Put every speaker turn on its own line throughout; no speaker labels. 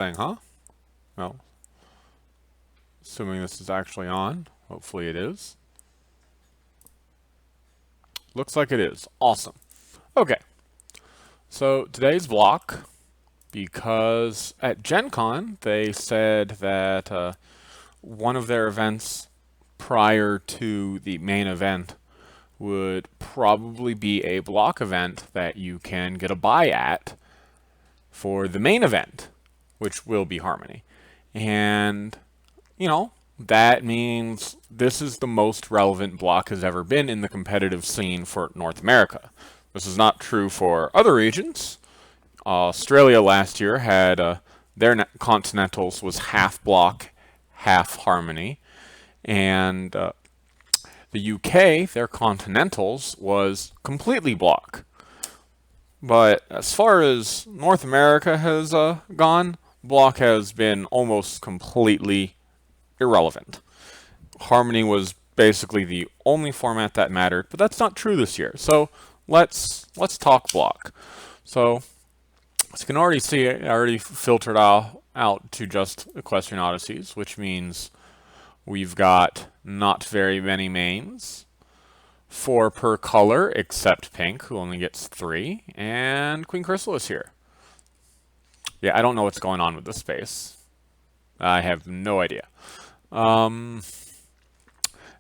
thing, huh? Well, assuming this is actually on. Hopefully it is. Looks like it is. Awesome. Okay. So today's block, because at Gen Con they said that one of their events prior to the main event would probably be a block event that you can get a buy at for the main event, which will be Harmony. And, you know, that means this is the most relevant block has ever been in the competitive scene for North America. This is not true for other regions. Australia last year had their Continentals was half block, half Harmony. And the UK, their Continentals was completely block. But as far as North America has gone, block has been almost completely irrelevant. Harmony was basically the only format that mattered, but that's not true this year. So let's talk block. So as you can already see, I already filtered out to just Equestrian Odysseys, which means we've got not very many mains. 4 per color, except pink, who only gets 3, and Queen Crystal is here. Yeah, I don't know what's going on with this space. I have no idea.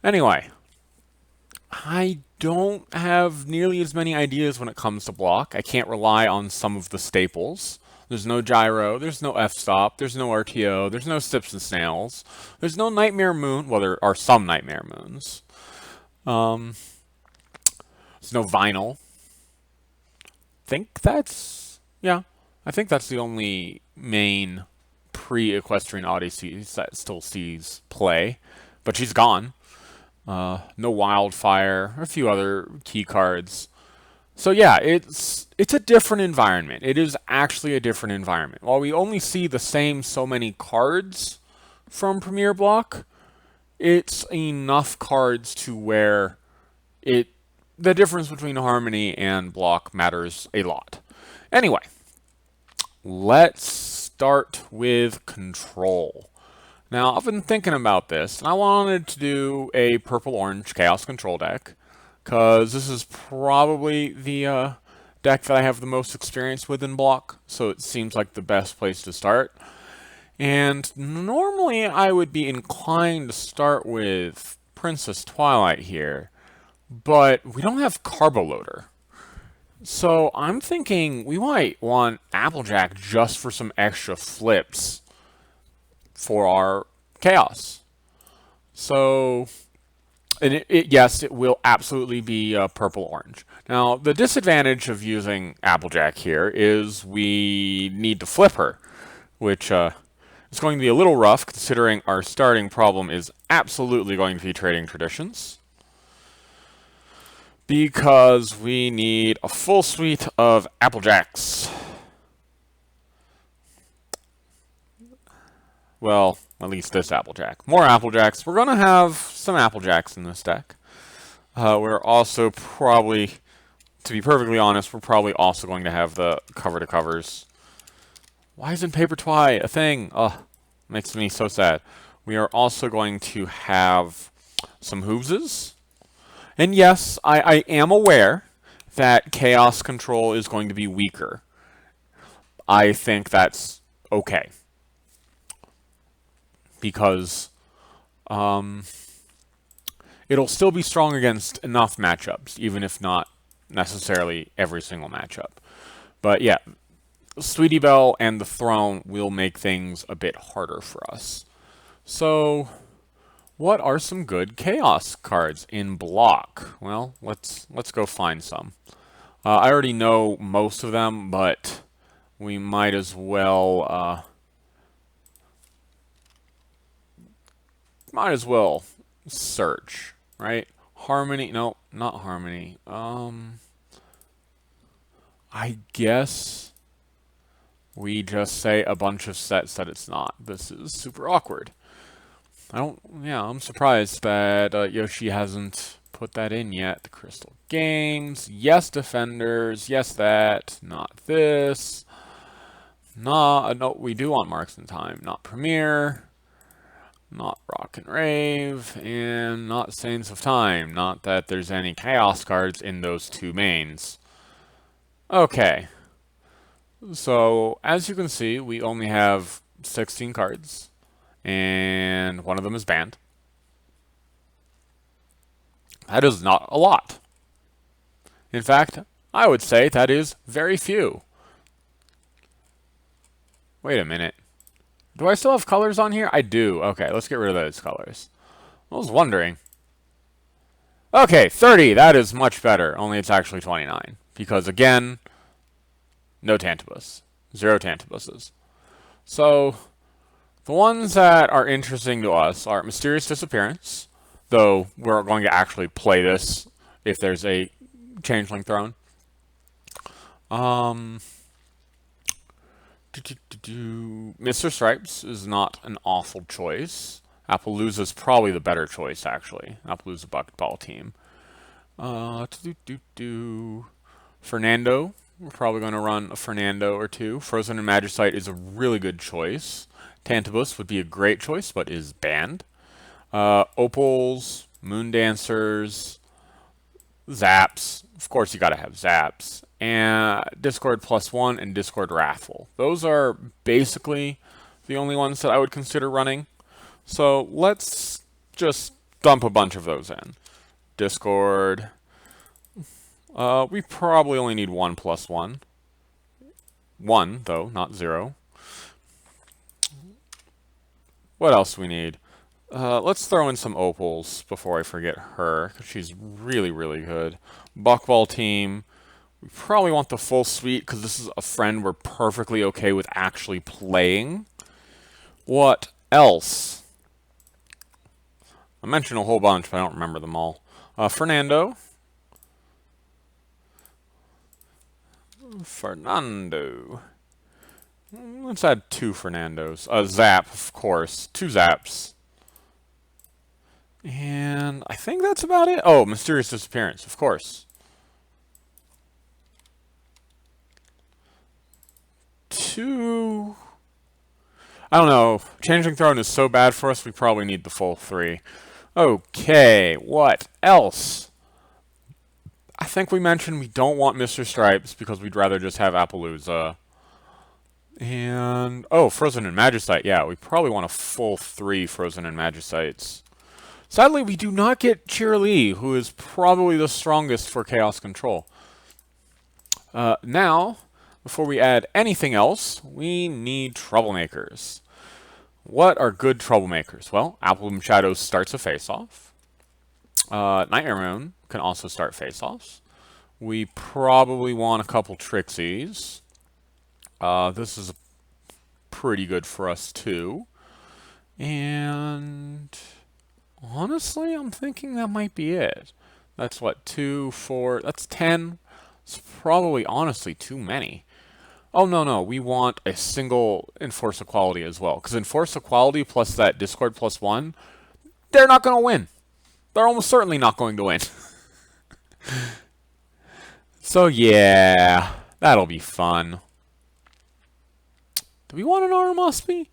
Anyway, I don't have nearly as many ideas when it comes to block. I can't rely on some of the staples. There's no gyro, there's no f-stop, there's no RTO, there's no Sips and Snails, there's no Nightmare Moon. Well, there are some Nightmare Moons. There's no vinyl. I think that's the only main pre-Equestrian Odysseys that still sees play, but she's gone. No Wildfire, a few other key cards. So yeah, it's a different environment. It is actually a different environment. While we only see the same so many cards from Premier Block, it's enough cards to where the difference between Harmony and block matters a lot. Anyway, let's start with control. Now, I've been thinking about this, and I wanted to do a purple-orange Chaos Control deck, because this is probably the deck that I have the most experience with in block, so it seems like the best place to start. And normally I would be inclined to start with Princess Twilight here, but we don't have Carbo Loader. So I'm thinking we might want Applejack just for some extra flips for our Chaos. So, and yes, it will absolutely be purple-orange. Now, the disadvantage of using Applejack here is we need to flip her, which is going to be a little rough considering our starting problem is absolutely going to be Trading Traditions, because we need a full suite of Applejacks. Well, at least this Applejack. More Applejacks. We're going to have some Applejacks in this deck. We're also probably, to be perfectly honest, we're probably also going to have the cover-to-covers. Why isn't Paper Twi a thing? Ugh, makes me so sad. We are also going to have some Hooveses. And yes, I am aware that Chaos Control is going to be weaker. I think that's okay. Because it'll still be strong against enough matchups, even if not necessarily every single matchup. But yeah, Sweetie Belle and the Throne will make things a bit harder for us. So what are some good Chaos cards in block? Well, let's go find some. I already know most of them, but we might as well search, right? Harmony? No, not Harmony. I guess we just say a bunch of sets that it's not. This is super awkward. I'm surprised that Yoshi hasn't put that in yet. The Crystal Games, yes Defenders, yes that, not this. No, we do want Marks in Time. Not Premier. Not Rock and Rave. And not Saints of Time. Not that there's any Chaos cards in those two mains. Okay. So, as you can see, we only have 16 cards. And one of them is banned. That is not a lot. In fact, I would say that is very few. Wait a minute. Do I still have colors on here? I do. Okay, let's get rid of those colors. I was wondering. Okay, 30. That is much better. Only it's actually 29. Because, again, no Tantibus. 0 Tantibuses. So, the ones that are interesting to us are Mysterious Disappearance. Though, we're going to actually play this if there's a Changeling Throne. Mr. Stripes is not an awful choice. Appaloosa's probably the better choice, actually. Appaloosa Bucketball team. Fernando. We're probably going to run a Fernando or two. Frozen and Magicite is a really good choice. Tantibus would be a great choice, but is banned. Opals, Moon Dancers, Zaps. Of course, you got to have Zaps. And Discord +1 and Discord Wrathful. Those are basically the only ones that I would consider running. So let's just dump a bunch of those in. Discord. We probably only need 1 +1. 1, though, not 0. What else do we need? Let's throw in some Opals before I forget her, because she's really, really good. Buckball team. We probably want the full suite, because this is a friend we're perfectly okay with actually playing. What else? I mentioned a whole bunch, but I don't remember them all. Fernando. Let's add 2 Fernandos. Zap, of course. 2 Zaps. And I think that's about it. Oh, Mysterious Disappearance, of course. 2... I don't know. Changeling Throne is so bad for us, we probably need the full 3. Okay, what else? I think we mentioned we don't want Mr. Stripes because we'd rather just have Appaloosa. And, oh, Frozen and Magicite. Yeah, we probably want a full 3 Frozen and Magicites. Sadly, we do not get Cheerlee, who is probably the strongest for Chaos Control. Now, before we add anything else, we need Troublemakers. What are good Troublemakers? Well, Applebloom Shadows starts a face-off. Nightmare Moon can also start face-offs. We probably want a couple Trixies. This is pretty good for us, too. And honestly, I'm thinking that might be it. That's what, 2, 4, that's 10. It's probably, honestly, too many. Oh, no, we want a single Enforce Equality as well. Because Enforce Equality plus that Discord +1, they're not going to win. They're almost certainly not going to win. So, yeah, that'll be fun. Do we want an Armosby?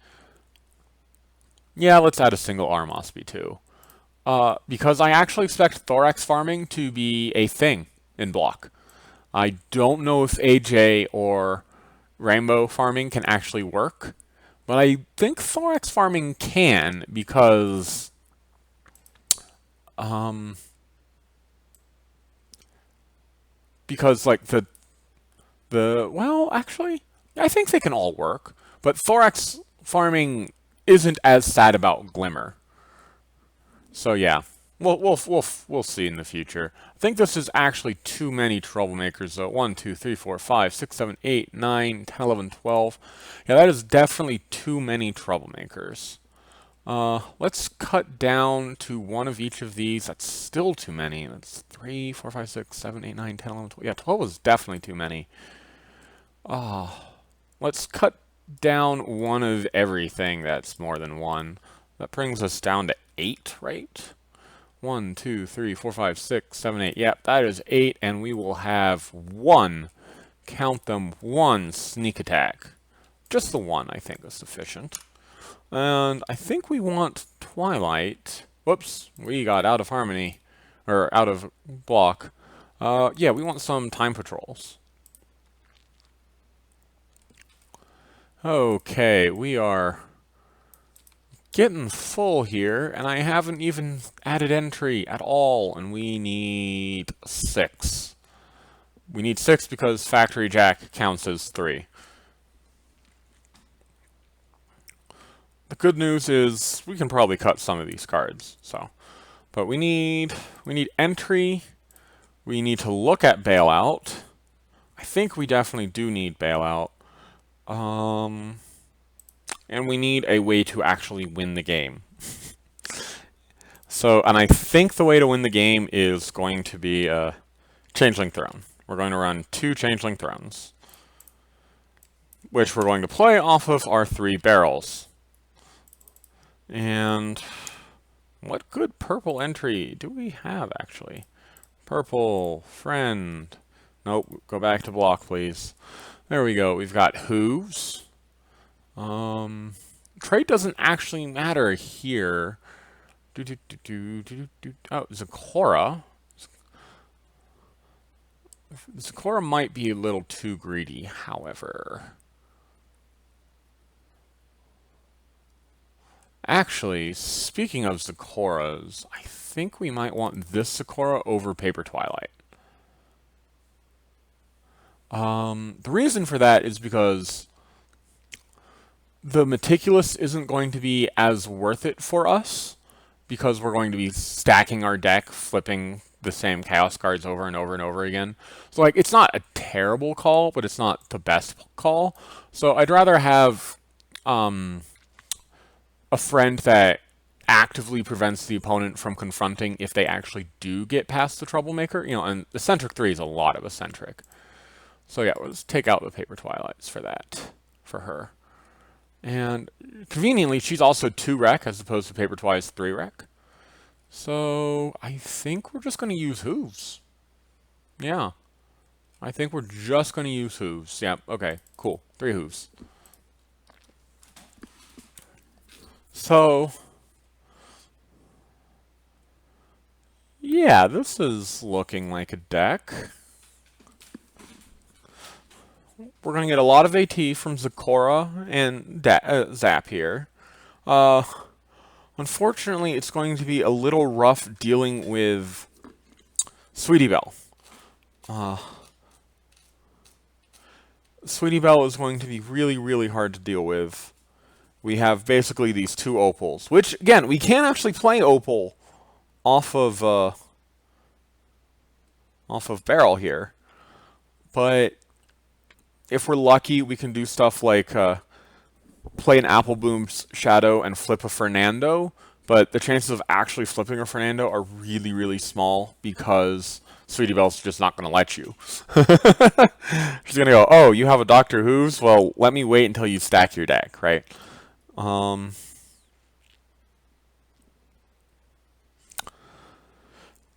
Yeah, let's add a single Armosby, too. Because I actually expect Thorax farming to be a thing in block. I don't know if AJ or Rainbow farming can actually work, but I think Thorax farming can because like well, actually, I think they can all work, but Thorax farming isn't as sad about Glimmer. So yeah, we'll see in the future. I think this is actually too many Troublemakers though. 1, 2, 3, 4, 5, 6, 7, 8, 9, 10, 11, 12. Yeah, that is definitely too many Troublemakers. Let's cut down to one of each of these. That's still too many. That's 3, 4, 5, 6, 7, 8, 9, 10, 11, 12. Yeah, 12 is definitely too many. Let's cut down one of everything that's more than 1. That brings us down to 8, right? 1, 2, 3, 4, 5, 6, 7, 8. Yep, that is 8, and we will have 1. Count them, 1 sneak attack. just the one, I think, is sufficient. And I think we want Twilight. Whoops, we got out of harmony, or out of block. Yeah, we want some time patrols. Okay, we are getting full here, and I haven't even added entry at all, and we need 6. We need 6 because Factory Jack counts as 3. The good news is we can probably cut some of these cards, so. But we need entry. We need to look at bailout. I think we definitely do need bailout. And we need a way to actually win the game. So, and I think the way to win the game is going to be a Changeling Throne. We're going to run 2 Changeling Thrones, which we're going to play off of our 3 barrels. And what good purple entry do we have, actually? Purple, friend. Nope, go back to block, please. There we go. We've got hooves. Trade doesn't actually matter here. Oh, Zecora. Zecora might be a little too greedy, however. Actually, speaking of Zecoras, I think we might want this Zecora over Paper Twilight. The reason for that is because the Meticulous isn't going to be as worth it for us, because we're going to be stacking our deck, flipping the same Chaos cards over and over and over again. So, like, it's not a terrible call, but it's not the best call. So I'd rather have a friend that actively prevents the opponent from confronting if they actually do get past the Troublemaker. You know, and Eccentric 3 is a lot of Eccentric. So yeah, let's take out the Paper Twilights for that, for her. And conveniently, she's also 2 rec as opposed to Paper Twilight's 3 rec. So I think we're just going to use hooves. Yeah. I think we're just going to use hooves. Yeah, okay, cool. 3 hooves. So, yeah, this is looking like a deck. We're going to get a lot of AT from Zecora and Zap here. Unfortunately, it's going to be a little rough dealing with Sweetie Belle. Sweetie Belle is going to be really, really hard to deal with. We have basically these 2 Opals, which, again, we can actually play Opal off of Barrel here. But if we're lucky, we can do stuff like play an Apple Bloom's Shadow and flip a Fernando, but the chances of actually flipping a Fernando are really, really small because Sweetie Belle's just not going to let you. She's going to go, oh, you have a Dr. Who's? Well, let me wait until you stack your deck, right?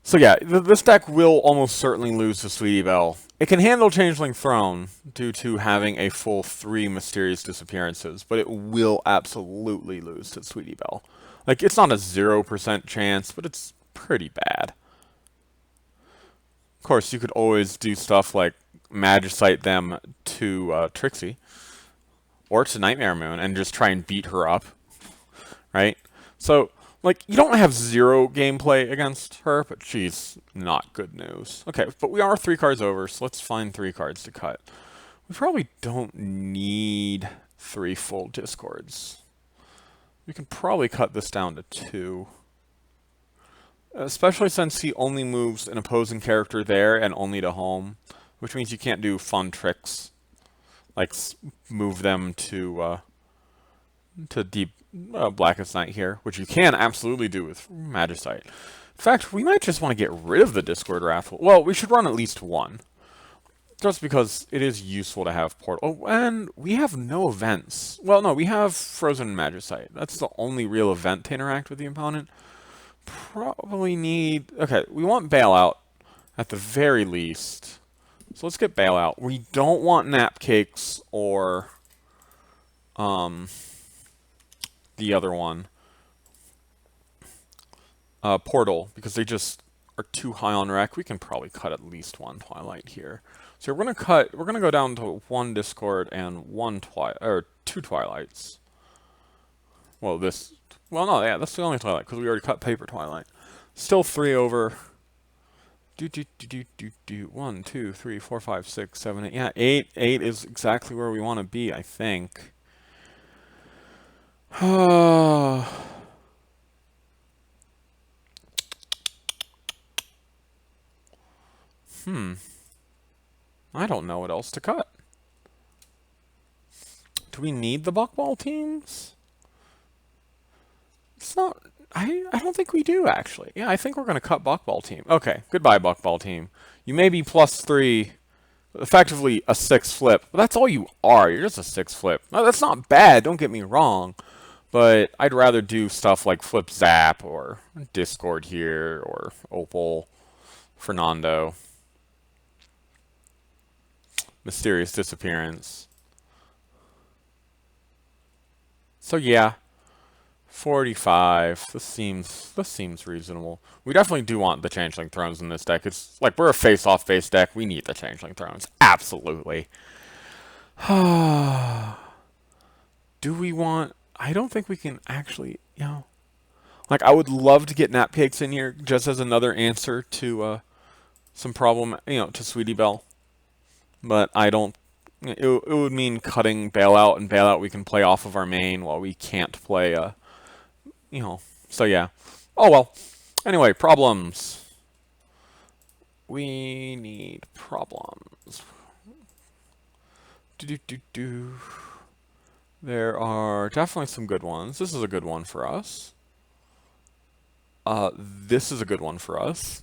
So yeah, this deck will almost certainly lose to Sweetie Belle. It can handle Changeling Throne due to having a full 3 Mysterious Disappearances, but it will absolutely lose to Sweetie Belle. Like, it's not a 0% chance, but it's pretty bad. Of course, you could always do stuff like Magicite them to Trixie, or to Nightmare Moon, and just try and beat her up, right? So, like, you don't have 0 gameplay against her, but she's not good news. Okay, but we are 3 cards over, so let's find 3 cards to cut. We probably don't need 3 full Discords. We can probably cut this down to 2. Especially since he only moves an opposing character there and only to home, which means you can't do fun tricks, like move them to deep Blackest Night here, which you can absolutely do with Magicite. In fact, we might just want to get rid of the Discord Raffle. Well, we should run at least 1, just because it is useful to have Portal. Oh, and we have no events. Well, no, we have Frozen and Magicite. That's the only real event to interact with the opponent. Probably need... Okay, we want Bailout at the very least. So let's get Bailout. We don't want Napcakes or the other one, Portal, because they just are too high on rec. We can probably cut at least one Twilight here. So we're gonna go down to one Discord and two Twilights. Well, no, yeah, that's the only Twilight, because we already cut Paper Twilight. Still 3 over. 1, 2, 3, 4, 5, 6, 7, 8. Yeah, 8 is exactly where we want to be, I think. I don't know what else to cut. Do we need the Buckball teams? It's not... I don't think we do, actually. Yeah, I think we're going to cut Buckball team. Okay, goodbye, Buckball team. You may be +3, effectively a 6 flip. But that's all you are. You're just a 6 flip. Now, that's not bad, don't get me wrong. But I'd rather do stuff like Flip Zap or Discord here or Opal, Fernando. Mysterious Disappearance. So yeah, 45. This seems reasonable. We definitely do want the Changeling Thrones in this deck. It's like we're a face-off base deck. We need the Changeling Thrones. Absolutely. Do we want... I don't think we can actually, like I would love to get Nat Pigs in here just as another answer to some problem, to Sweetie Belle. But I don't... It would mean cutting Bailout, and Bailout we can play off of our main while we can't play, So yeah. Oh well. Anyway, problems. We need problems. There are definitely some good ones. This is a good one for us. This is a good one for us.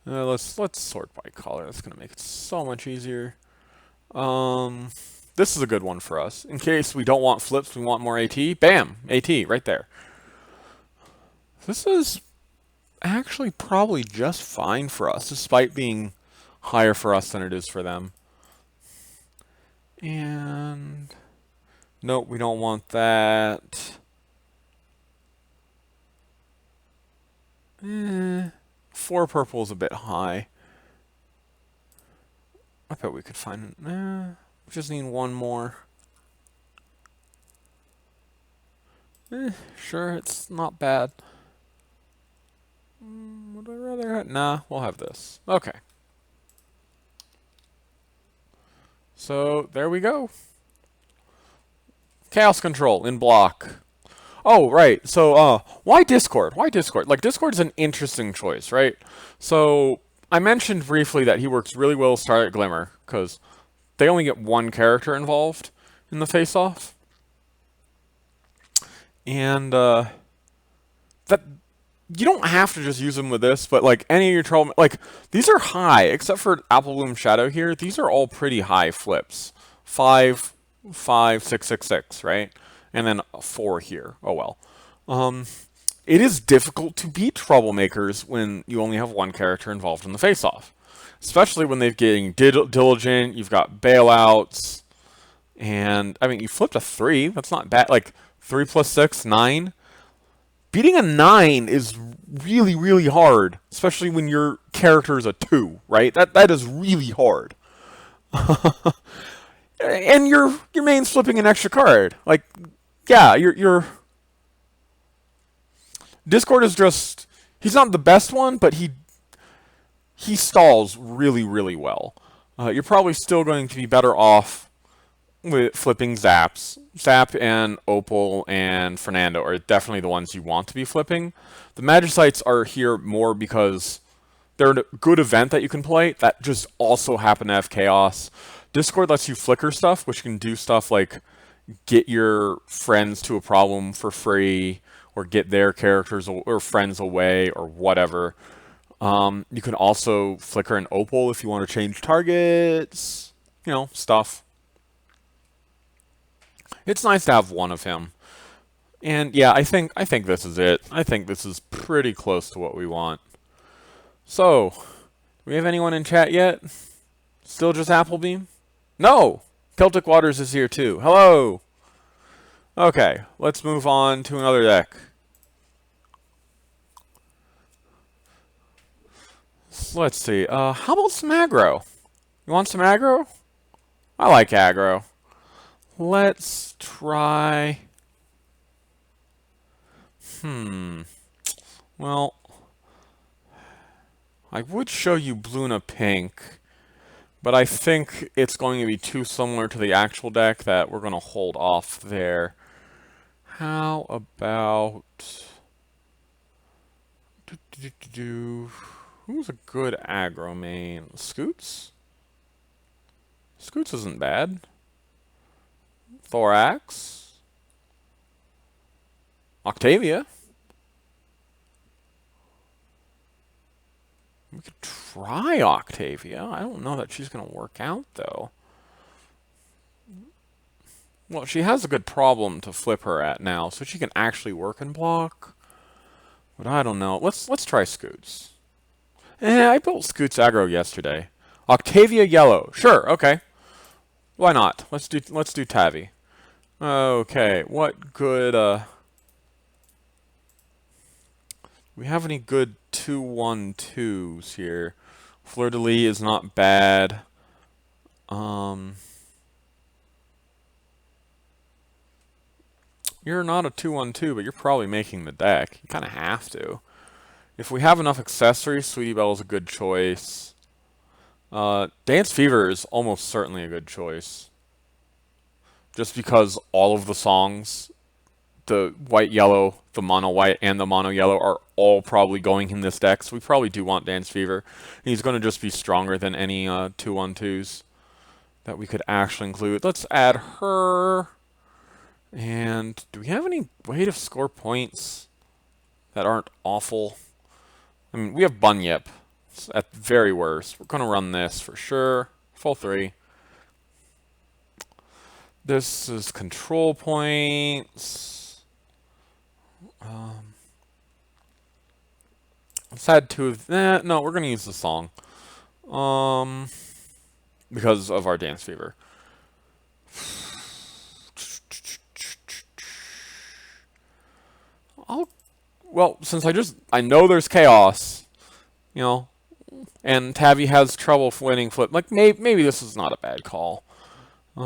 Let's sort by color. That's gonna make it so much easier. This is a good one for us. In case we don't want flips, we want more AT. Bam! AT, right there. This is actually probably just fine for us, despite being higher for us than it is for them. And... nope, we don't want that. 4 purple is a bit high. I bet we could find... we just need one more. Sure, it's not bad. Would I rather have... Nah, we'll have this. Okay. So, there we go. Chaos Control in block. Oh, right. So, why Discord? Why Discord? Like, Discord's an interesting choice, right? So, I mentioned briefly that he works really well with Starlight Glimmer, because they only get one character involved in the face-off. And, that... you don't have to just use them with this, but, like, any of your trouble... like, these are high, except for Apple Bloom Shadow here. These are all pretty high flips. 5, 5, 6, 6, 6, right? And then 4 here. Oh well. It is difficult to beat troublemakers when you only have one character involved in the face-off. Especially when they're getting diligent, you've got bailouts, and, I mean, you flipped a 3, that's not bad. Like, 3 plus 6, 9. Beating a 9 is really, really hard, especially when your character is a 2, right? That is really hard. And your main's flipping an extra card. Like, yeah, your Discord is just... he's not the best one, but he stalls really, really well. You're probably still going to be better off with flipping Zaps. Zap and Opal and Fernando are definitely the ones you want to be flipping. The Magicites are here more because they're a good event that you can play that just also happen to have Chaos. Discord lets you flicker stuff, which can do stuff like get your friends to a problem for free, or get their characters or friends away, or whatever. You can also flicker an Opal if you want to change targets, stuff. It's nice to have one of him. And yeah, I think this is it. I think this is pretty close to what we want. So, we have anyone in chat yet? Still just Applebeam? No! Celtic Waters is here too. Hello! Okay, let's move on to another deck. So let's see. How about some aggro? You want some aggro? I like aggro. Let's try... Well, I would show you Bluna Pink, but I think it's going to be too similar to the actual deck that we're going to hold off there. How about... Who's a good aggro main? Scoots? Scoots isn't bad. Thorax? Octavia? We could try Octavia. I don't know that she's going to work out, though. Well, she has a good problem to flip her at now, so she can actually work and block. But I don't know. Let's try Scoots. I built Scoots aggro yesterday. Octavia yellow. Sure, okay. Why not? Let's do Tavi. Okay, what good we have any good 2-1-2s here? Fleur de Lis is not bad. You're not a 2-1-2, but you're probably making the deck. You kind of have to. If we have enough accessories, Sweetie Belle is a good choice. Dance Fever is almost certainly a good choice. Just because all of the songs, the white, yellow, the mono white, and the mono yellow are all probably going in this deck, so we probably do want Dance Fever. He's going to just be stronger than any 2-1-2s that we could actually include. Let's add her. And do we have any way to score points that aren't awful? I mean, we have Bunyip. At very worst. We're going to run this for sure. Full 3. This is control points. Let's add 2 of that. No, we're going to use the song. Because of our Dance Fever. Well, since I know there's chaos, you know, and Tavi has trouble winning flip, like, maybe this is not a bad call. We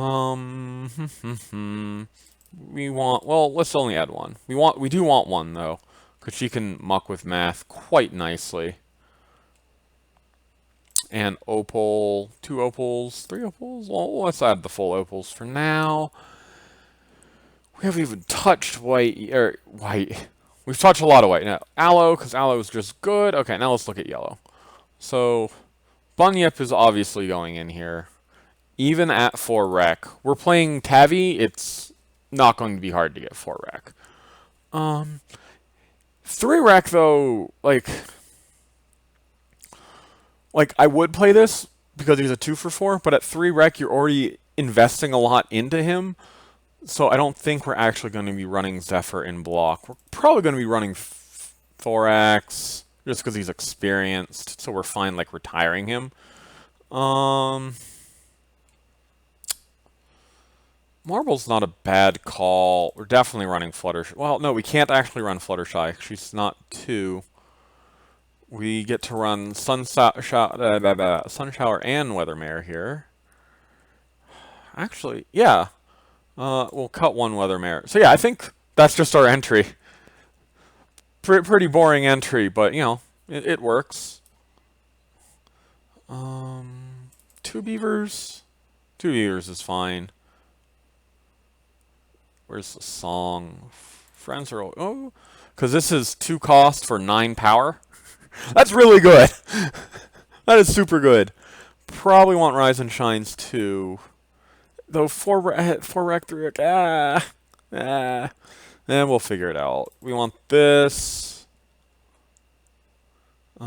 want, well, let's only add 1. We do want 1, though, because she can muck with math quite nicely. And opal, 2 opals, 3 opals, well, let's add the full opals for now. We haven't even touched white. We've touched a lot of white. Now, aloe, because aloe is just good. Okay, now let's look at yellow. So, Bunyip is obviously going in here. Even at 4 rec. We're playing Tavi, it's not going to be hard to get 4 rec. 3 rec, though, like, I would play this because he's a 2 for 4, but at 3 rec, you're already investing a lot into him. So I don't think we're actually going to be running Zephyr in block. We're probably going to be running Thorax, just because he's experienced, so we're fine, like, retiring him. Marble's not a bad call. We're definitely running Fluttershy. Well, no, we can't actually run Fluttershy. She's not 2. We get to run Sunshower and Weathermare here. Actually, yeah. We'll cut 1 Weathermare. So yeah, I think that's just our entry. Pretty boring entry, but, you know, it works. 2 beavers. 2 beavers is fine. Where's the song? Friends are... Oh, because this is 2 cost for 9 power. That's really good. That is super good. Probably want Rise and Shines too. Though 4 rec 3 rec. And we'll figure it out. We want this. Do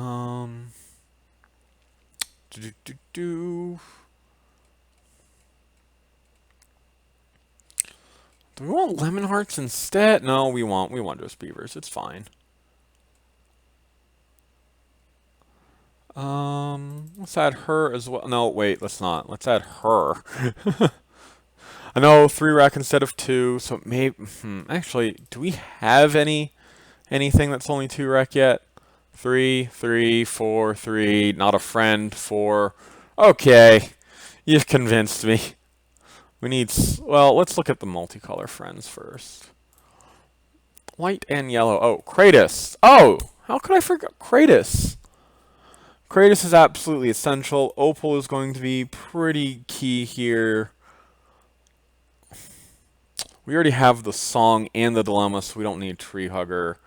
we want Lemon Hearts instead? No, we want just beavers. It's fine. Let's add her as well. No, wait, let's not. Let's add her. I know 3 rec instead of 2, so maybe. Actually, do we have anything that's only 2 rec yet? 3, 3, 4, 3. Not a friend. 4. Okay, you've convinced me. We need. Well, let's look at the multicolor friends first. White and yellow. Oh, Kratos. Oh, how could I forget Kratos? Kratos is absolutely essential. Opal is going to be pretty key here. We already have the song and the dilemma, so we don't need Tree Hugger.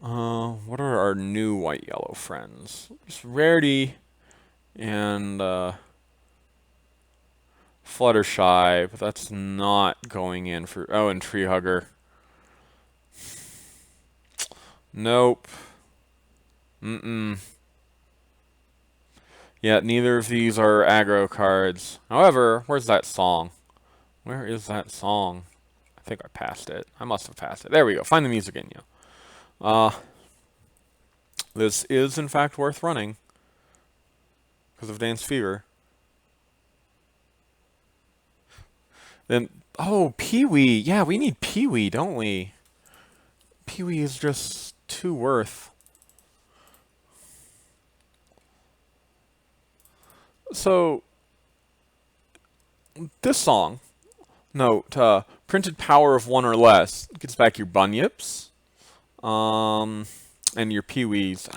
What are our new white-yellow friends? Just Rarity and Fluttershy, but that's not going in for... Oh, and Tree Hugger. Nope. Yeah, neither of these are aggro cards. However, where's that song? Where is that song? I think I passed it. I must have passed it. There we go. Find the music in you. This is, in fact, worth running because of Dance Fever. Then, oh, Pee-wee. Yeah, we need Pee-wee, don't we? Pee-wee is just too worth. So, this song, note, printed power of 1 or less gets back your bunyips, and your Pee-wees,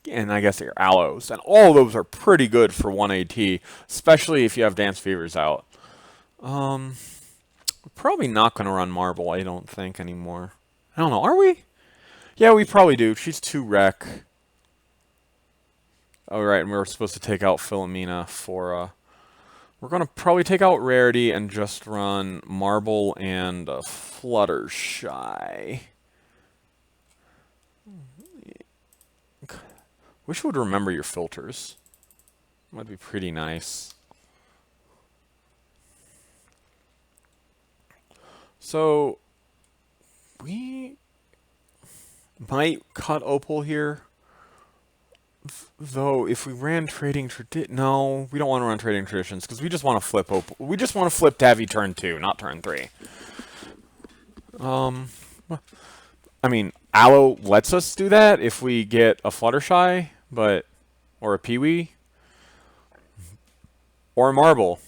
and I guess your aloes, and all those are pretty good for 1 AT, especially if you have Dance Fevers out. We're probably not going to run Marble, I don't think, anymore. I don't know, are we? Yeah, we probably do. She's 2 rec. Oh, right, and we were supposed to take out Philomena for, we're going to probably take out Rarity and just run Marble and Fluttershy. Wish you would remember your filters. Might be pretty nice. So, we might cut Opal here. Though, if we ran Trading Tradition... No, we don't want to run Trading Traditions, because we just want to flip Opal. We just want to flip Tavi turn 2, not turn 3. I mean, Aloe lets us do that if we get a Fluttershy, but... Or a Pee-wee. Or a Marble.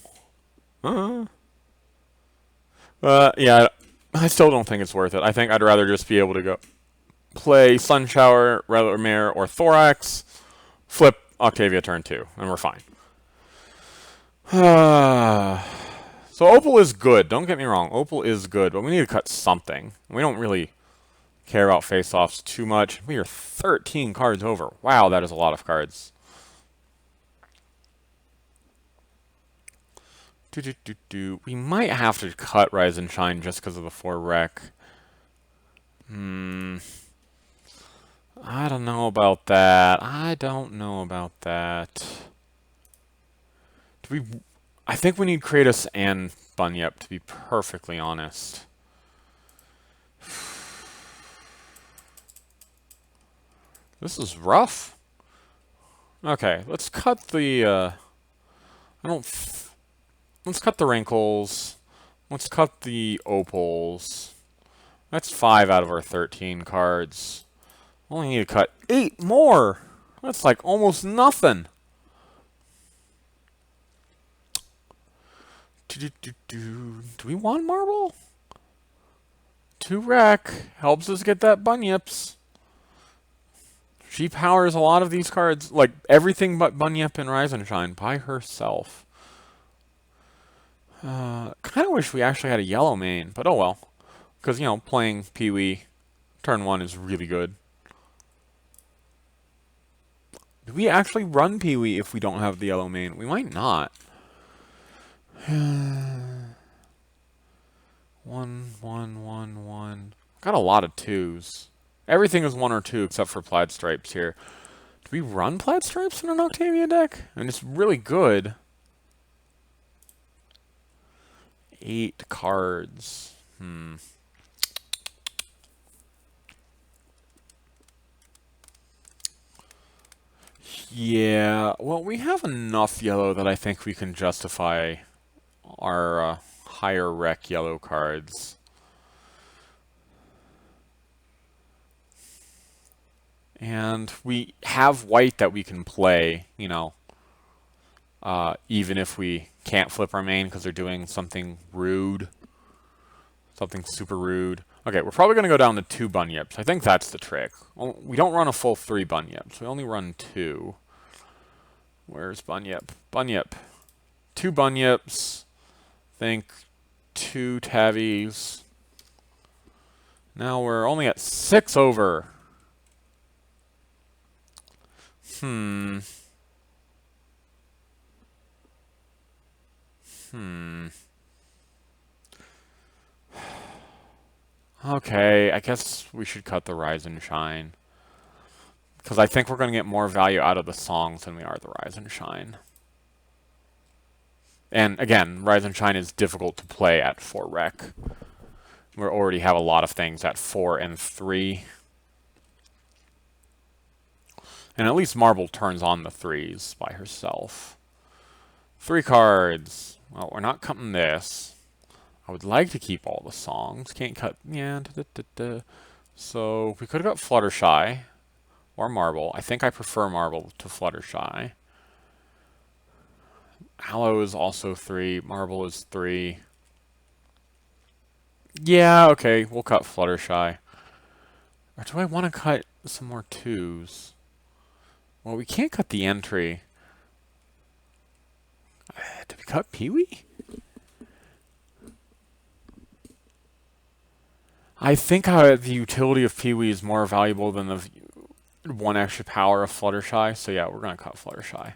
Yeah, I still don't think it's worth it. I think I'd rather just be able to go play Sunshower, Mare, or Thorax, flip Octavia turn 2, and we're fine. So Opal is good. Don't get me wrong. Opal is good, but we need to cut something. We don't really care about face-offs too much. We are 13 cards over. Wow, that is a lot of cards. We might have to cut Rise and Shine just because of the 4 rec. I don't know about that. I think we need Kratos and Bunyip, to be perfectly honest. This is rough. Okay, let's cut the, let's cut the wrinkles. Let's cut the opals. That's 5 out of our 13 cards. Only need to cut 8 more. That's like almost nothing. Do we want Marble? 2 rec helps us get that Bunyips. She powers a lot of these cards, like everything but Bunyip and Rise and Shine by herself. Kind of wish we actually had a yellow main, but oh well. Because, you know, playing Pee-wee turn 1 is really good. Do we actually run Pee-wee if we don't have the yellow main? We might not. 1, 1, 1, 1. Got a lot of 2s. Everything is 1 or 2 except for Plaid Stripes here. Do we run Plaid Stripes in an Octavia deck? I mean, it's really good. 8 cards. Yeah, well, we have enough yellow that I think we can justify our higher rec yellow cards. And we have white that we can play, you know, even if we can't flip our main because they're doing something rude. Something super rude. Okay, we're probably going to go down to 2 bunyips. I think that's the trick. Well, we don't run a full 3 bunyips. We only run 2. Where's bunyip? Bunyip. 2 bunyips. Think 2 tabbies. Now we're only at 6 over. Okay, I guess we should cut the Rise and Shine. Because I think we're going to get more value out of the songs than we are the Rise and Shine. And again, Rise and Shine is difficult to play at 4 rec. We already have a lot of things at 4 and 3. And at least Marble turns on the 3s by herself. 3 cards. Well, we're not cutting this. I would like to keep all the songs. Can't cut. Yeah. So we could have got Fluttershy or Marble. I think I prefer Marble to Fluttershy. Hallow is also 3. Marble is 3. Yeah, okay. We'll cut Fluttershy. Or do I want to cut some more 2s? Well, we can't cut the entry. Did we cut Pee-wee? I think the utility of Pee-wee is more valuable than the 1 extra power of Fluttershy. So yeah, we're going to cut Fluttershy.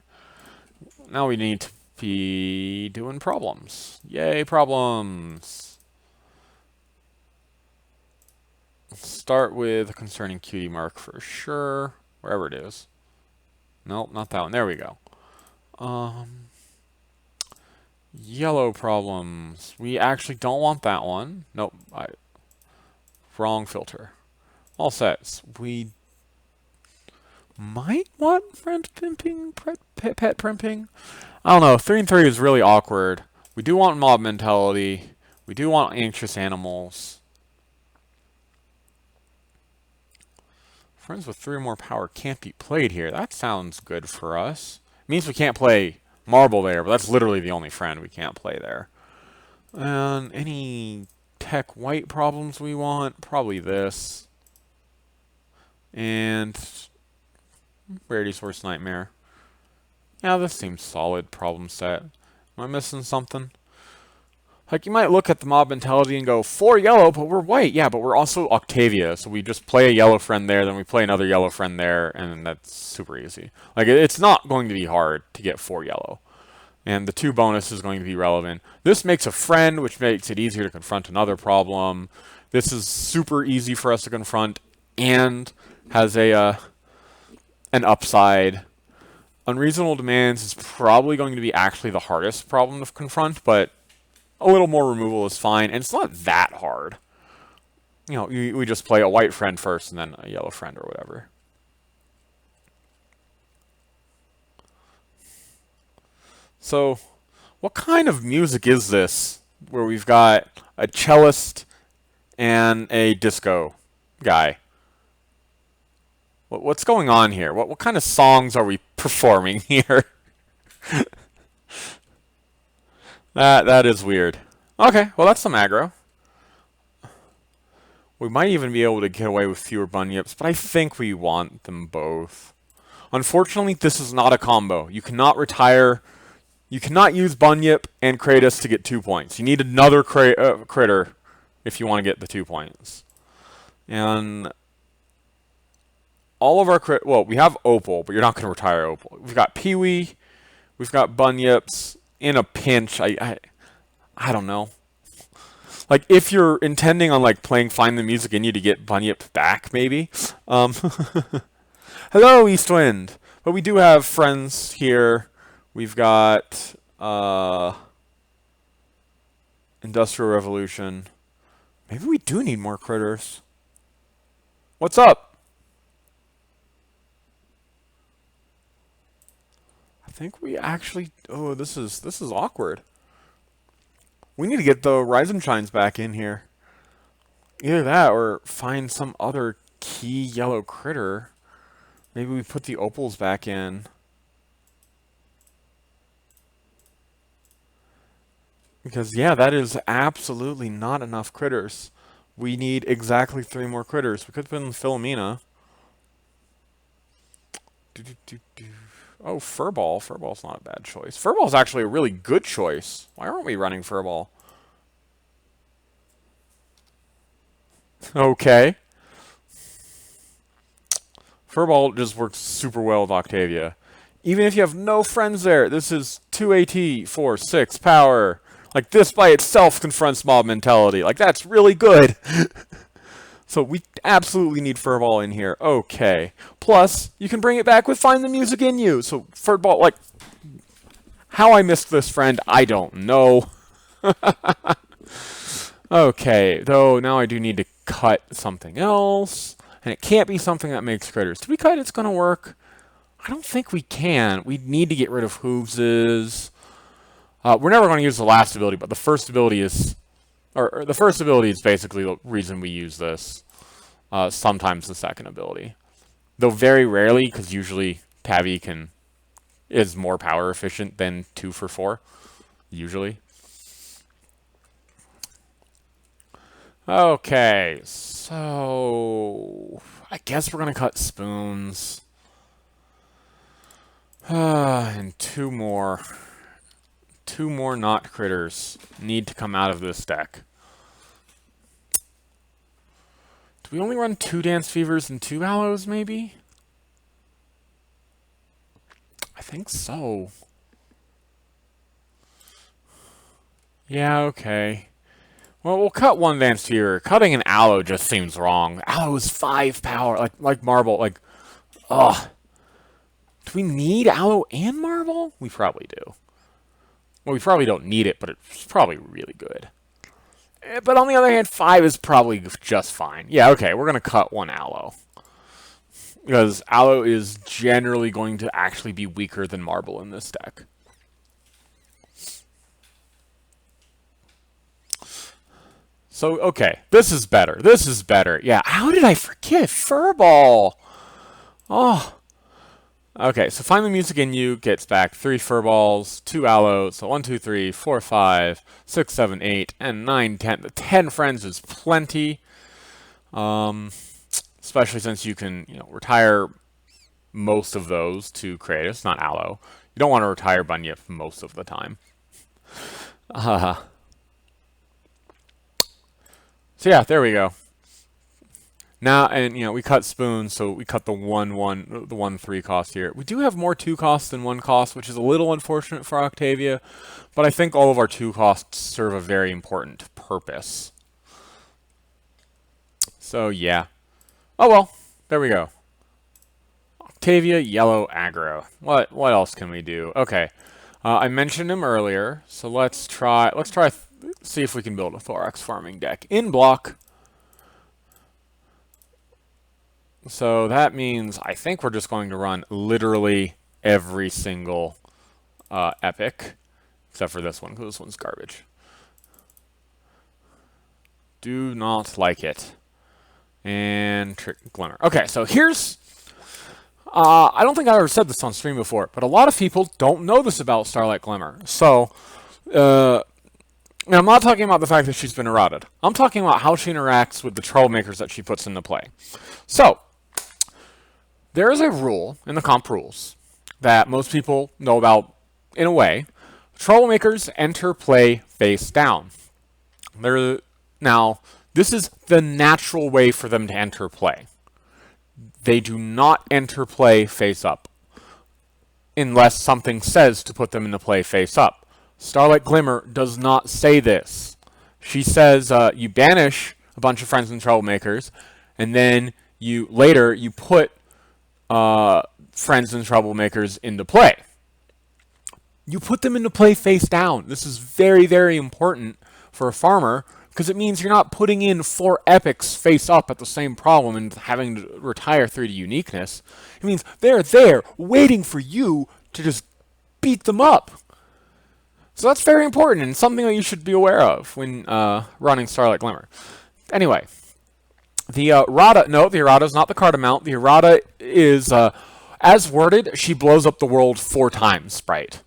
Now we need to be doing problems. Yay, problems! Let's start with a concerning cutie mark for sure. Wherever it is. Nope, not that one. There we go. Yellow problems. We actually don't want that one. Nope. Wrong filter. All sets. We might want friend pimping, pet primping. I don't know. 3 and 3 is really awkward. We do want mob mentality. We do want anxious animals. Friends with 3 or more power can't be played here. That sounds good for us. It means we can't play Marble there, but that's literally the only friend we can't play there. And any tech white problems we want? Probably this. And Rarity Source Nightmare. Yeah, this seems solid problem set. Am I missing something? Like, you might look at the mob mentality and go, 4 yellow, but we're white. Yeah, but we're also Octavia, so we just play a yellow friend there, then we play another yellow friend there, and that's super easy. Like, it's not going to be hard to get 4 yellow. And the 2 bonus is going to be relevant. This makes a friend, which makes it easier to confront another problem. This is super easy for us to confront, and has an upside. Unreasonable demands is probably going to be actually the hardest problem to confront, but a little more removal is fine, and it's not that hard. You know, we just play a white friend first and then a yellow friend or whatever. So, what kind of music is this where we've got a cellist and a disco guy? What's going on here? What kind of songs are we performing here? That is weird. Okay, well that's some aggro. We might even be able to get away with fewer bunyips, but I think we want them both. Unfortunately, this is not a combo. You cannot retire. You cannot use bunyip and Kratos to get 2 points. You need another critter if you want to get the 2 points. And all of our well, we have Opal, but you're not going to retire Opal. We've got Pee-wee. We've got bunyips. In a pinch, I don't know. Like, if you're intending on, like, playing Find the Music in You to get Bunyip back, maybe. Hello, Eastwind! But we do have friends here. We've got, Industrial Revolution. Maybe we do need more critters. What's up? think we actually... Oh, this is awkward. We need to get the Rise and Shines back in here. Either that or find some other key yellow critter. Maybe we put the opals back in. Because, yeah, that is absolutely not enough critters. We need exactly 3 more critters. We could put in Philomena. Oh, Furball. Furball's not a bad choice. Furball's actually a really good choice. Why aren't we running Furball? Okay. Furball just works super well with Octavia. Even if you have no friends there, this is 2 AT, 4, 6 power. Like, this by itself confronts mob mentality. Like, that's really good. So we absolutely need Furball in here. Okay. Plus, you can bring it back with Find the Music in You. So Furball, like, how I missed this friend, I don't know. Okay, though now I do need to cut something else. And it can't be something that makes critters. Do we cut it's going to work? I don't think we can. We need to get rid of Hooveses. We're never going to use the last ability, but the first ability is... Or the first ability is basically the reason we use this. Sometimes the second ability. Though very rarely, because usually Tavi is more power efficient than 2 for 4. Usually. Okay, so... I guess we're going to cut spoons. And 2 more. 2 more not critters need to come out of this deck. Do we only run 2 Dance Fevers and 2 Aloes, maybe? I think so. Yeah, okay. Well, we'll cut 1 Dance Fever. Cutting an Aloe just seems wrong. Aloe is 5 power, like Marble, like, ugh. Do we need Aloe and Marble? We probably do. Well, we probably don't need it, but it's probably really good. But on the other hand, 5 is probably just fine. Yeah, okay, we're going to cut 1 Aloe. Because Aloe is generally going to actually be weaker than Marble in this deck. So, okay, this is better. This is better. Yeah, how did I forget Furball? Oh. Okay, so Find the Music in You gets back 3 Furballs, 2 Aloes, so 1, 2, 3, 4, 5, 6, 7, 8, and 9, 10. The 10 friends is plenty. Especially since you can, retire most of those to Kratos, not Aloe. You don't want to retire Bunyip most of the time. So yeah, there we go. Now, and, we cut spoons, so we cut the 1/3 cost here. We do have more 2 costs than 1 cost, which is a little unfortunate for Octavia, but I think all of our 2 costs serve a very important purpose. So, yeah. Oh, well, there we go. Octavia, yellow, aggro. What else can we do? Okay. I mentioned him earlier, so let's try, see if we can build a Thorax farming deck. In block. So that means I think we're just going to run literally every single epic, except for this one, because this one's garbage. Do not like it. And Trick Glimmer. Okay, so here's... I don't think I ever said this on stream before, but a lot of people don't know this about Starlight Glimmer. So, now I'm not talking about the fact that she's been eroded. I'm talking about how she interacts with the troublemakers that she puts into play. So, there is a rule in the comp rules that most people know about in a way. Troublemakers enter play face down. Now, this is the natural way for them to enter play. They do not enter play face up unless something says to put them into play face up. Starlight Glimmer does not say this. She says you banish a bunch of friends and troublemakers, and then later you put friends and troublemakers into play. You put them into play face down. This is very, very important for a farmer because it means you're not putting in 4 epics face up at the same problem and having to retire 3 to uniqueness. It means they're there waiting for you to just beat them up. So that's very important and something that you should be aware of when running Starlight Glimmer. Anyway, the errata, no, the errata is not the card amount. The errata is, as worded, she blows up the world 4 times, sprite.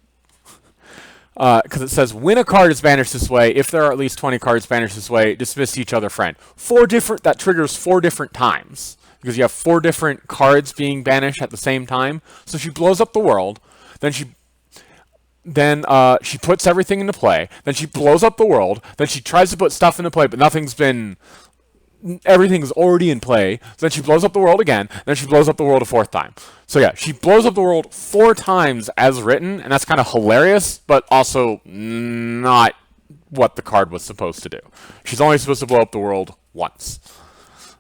Because it says, when a card is banished this way, if there are at least 20 cards banished this way, dismiss each other friend. That triggers 4 different times. Because you have 4 different cards being banished at the same time. So she blows up the world, then she puts everything into play, then she blows up the world, then she tries to put stuff into play, but everything's already in play, so then she blows up the world again, then she blows up the world a 4th time. So yeah, she blows up the world 4 times as written, and that's kind of hilarious, but also not what the card was supposed to do. She's only supposed to blow up the world once.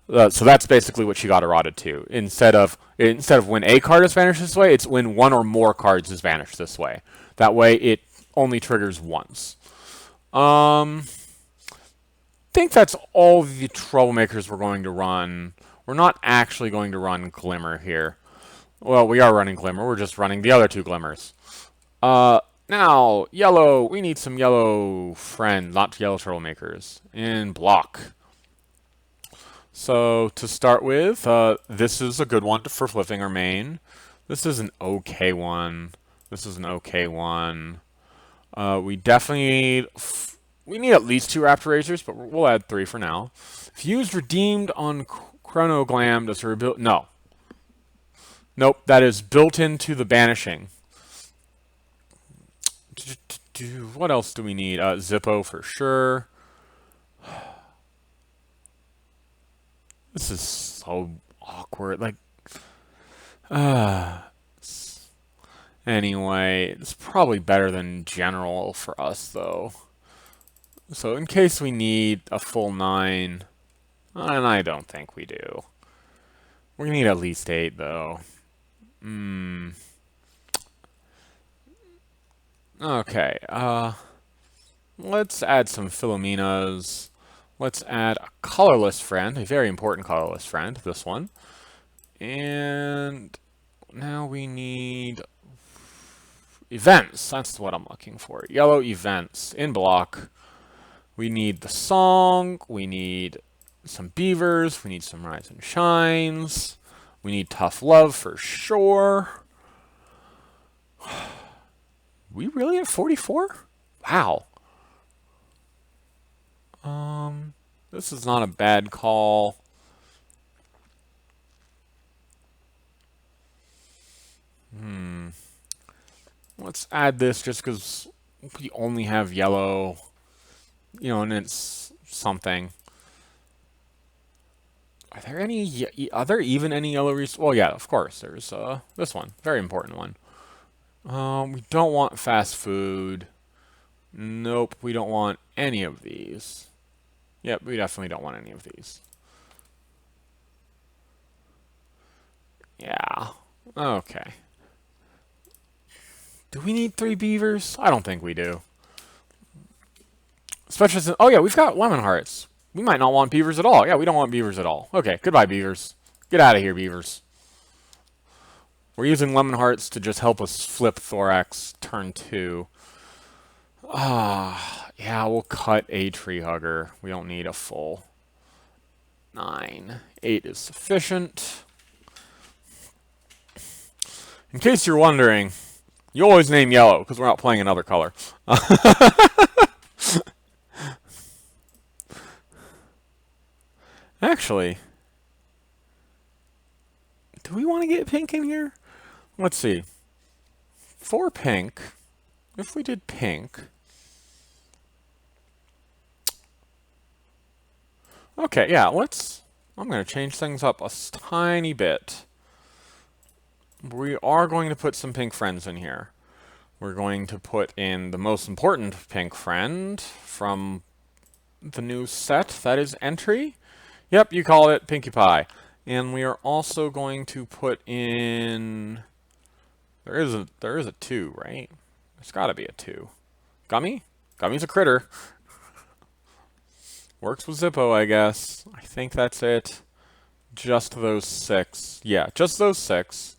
So that's basically what she got eroded to. Instead of when a card is banished this way, it's when 1 or more cards is banished this way. That way, it only triggers once. I think that's all the troublemakers we're going to run. We're not actually going to run Glimmer here. Well, we are running Glimmer. We're just running the other 2 Glimmers. Now, yellow. We need some yellow friends, not yellow troublemakers. In block. So, to start with, this is a good one for flipping our main. This is an okay one. This is an okay one. We definitely need at least 2 Raptor Razors, but we'll add 3 for now. If used redeemed on Chronoglam, does her ability... No. Nope, that is built into the banishing. What else do we need? Zippo for sure. This is so awkward. Like, anyway, it's probably better than general for us, though. So in case we need a full 9, and I don't think we do. We're gonna need at least 8, though. Okay, let's add some Philomenas. Let's add a colorless friend, a very important colorless friend, this one. And now we need events. That's what I'm looking for. Yellow events in block. We need the song. We need some beavers. We need some rise and shines. We need tough love for sure. We really at 44? Wow. This is not a bad call. Let's add this just because we only have yellow, you know, and it's something. Are there even any yellow resources? Well, yeah, of course. There's this one, very important one. We don't want fast food. Nope, we don't want any of these. Yep, we definitely don't want any of these. Yeah. Okay. Do we need 3 beavers? I don't think we do. Especially since, oh yeah, we've got lemon hearts. We might not want beavers at all. Yeah, we don't want beavers at all. Okay, goodbye, beavers. Get out of here, beavers. We're using lemon hearts to just help us flip Thorax turn 2. Yeah, we'll cut a tree hugger. We don't need a full 9. 8 is sufficient. In case you're wondering, you always name yellow because we're not playing another color. Actually, do we want to get pink in here? Let's see. For pink, if we did pink... Okay, yeah, I'm going to change things up a tiny bit. We are going to put some pink friends in here. We're going to put in the most important pink friend from the new set, that is entry. Yep, you call it Pinkie Pie. And we are also going to put in... There is a 2, right? There's got to be a 2. Gummy? Gummy's a critter. Works with Zippo, I guess. I think that's it. Just those 6. Yeah, just those 6.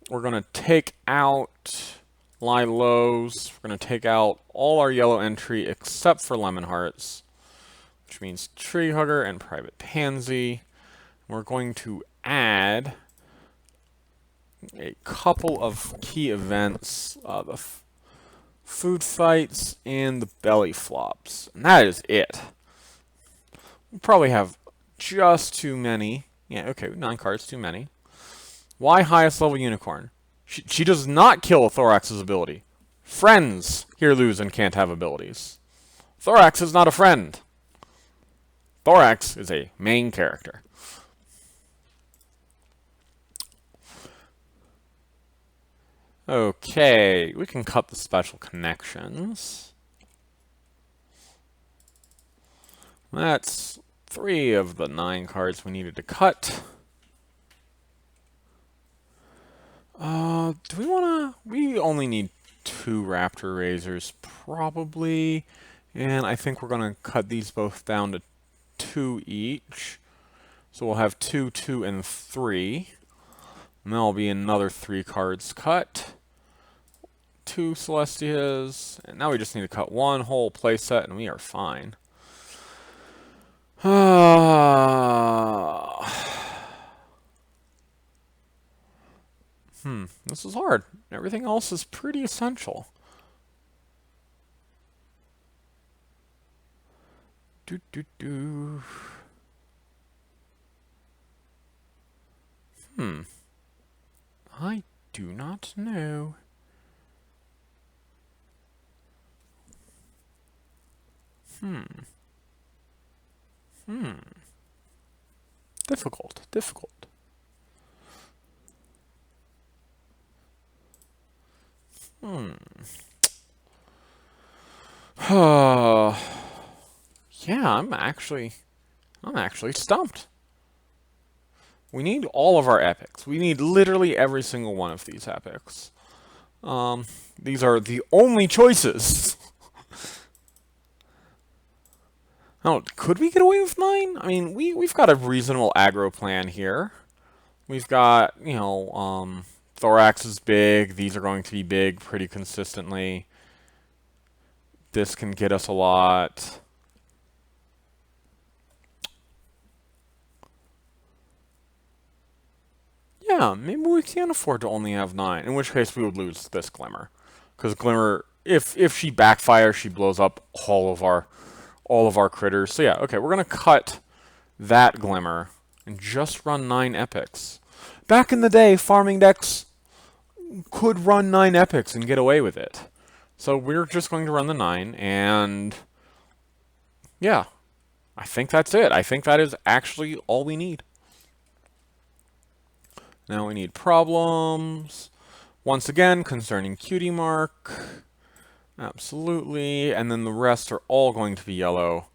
We're going to take out lie lows. We're going to take out all our yellow entry except for lemon hearts, which means tree hugger and private pansy. We're going to add a couple of key events, the food fights and the belly flops. And that is it. We probably have just too many. Yeah, okay, 9 cards, too many. Why highest level unicorn? She does not kill Thorax's ability. Friends here lose and can't have abilities. Thorax is not a friend. Thorax is a main character. Okay, we can cut the special connections. That's 3 of the 9 cards we needed to cut. Do we want to... We only need 2 Raptor Razors, probably. And I think we're going to cut these both down to 2 each. So we'll have 2, 2, and 3. And there'll be another 3 cards cut. 2 Celestias. And now we just need to cut 1 whole playset, and we are fine. This is hard. Everything else is pretty essential. I do not know. Difficult. Yeah, I'm actually stumped. We need all of our epics. We need literally every single one of these epics. These are the only choices. Oh, could we get away with 9? I mean, we've got a reasonable aggro plan here. We've got, you know, Thorax is big. These are going to be big pretty consistently. This can get us a lot. Yeah, maybe we can afford to only have 9, in which case we would lose this Glimmer. Because Glimmer, if she backfires, she blows up all of our critters. So yeah, okay, we're going to cut that Glimmer and just run 9 epics. Back in the day, farming decks could run 9 epics and get away with it. So we're just going to run the 9, and yeah, I think that's it. I think that is actually all we need. Now we need problems. Once again, concerning Cutie Mark. Absolutely. And then the rest are all going to be yellow.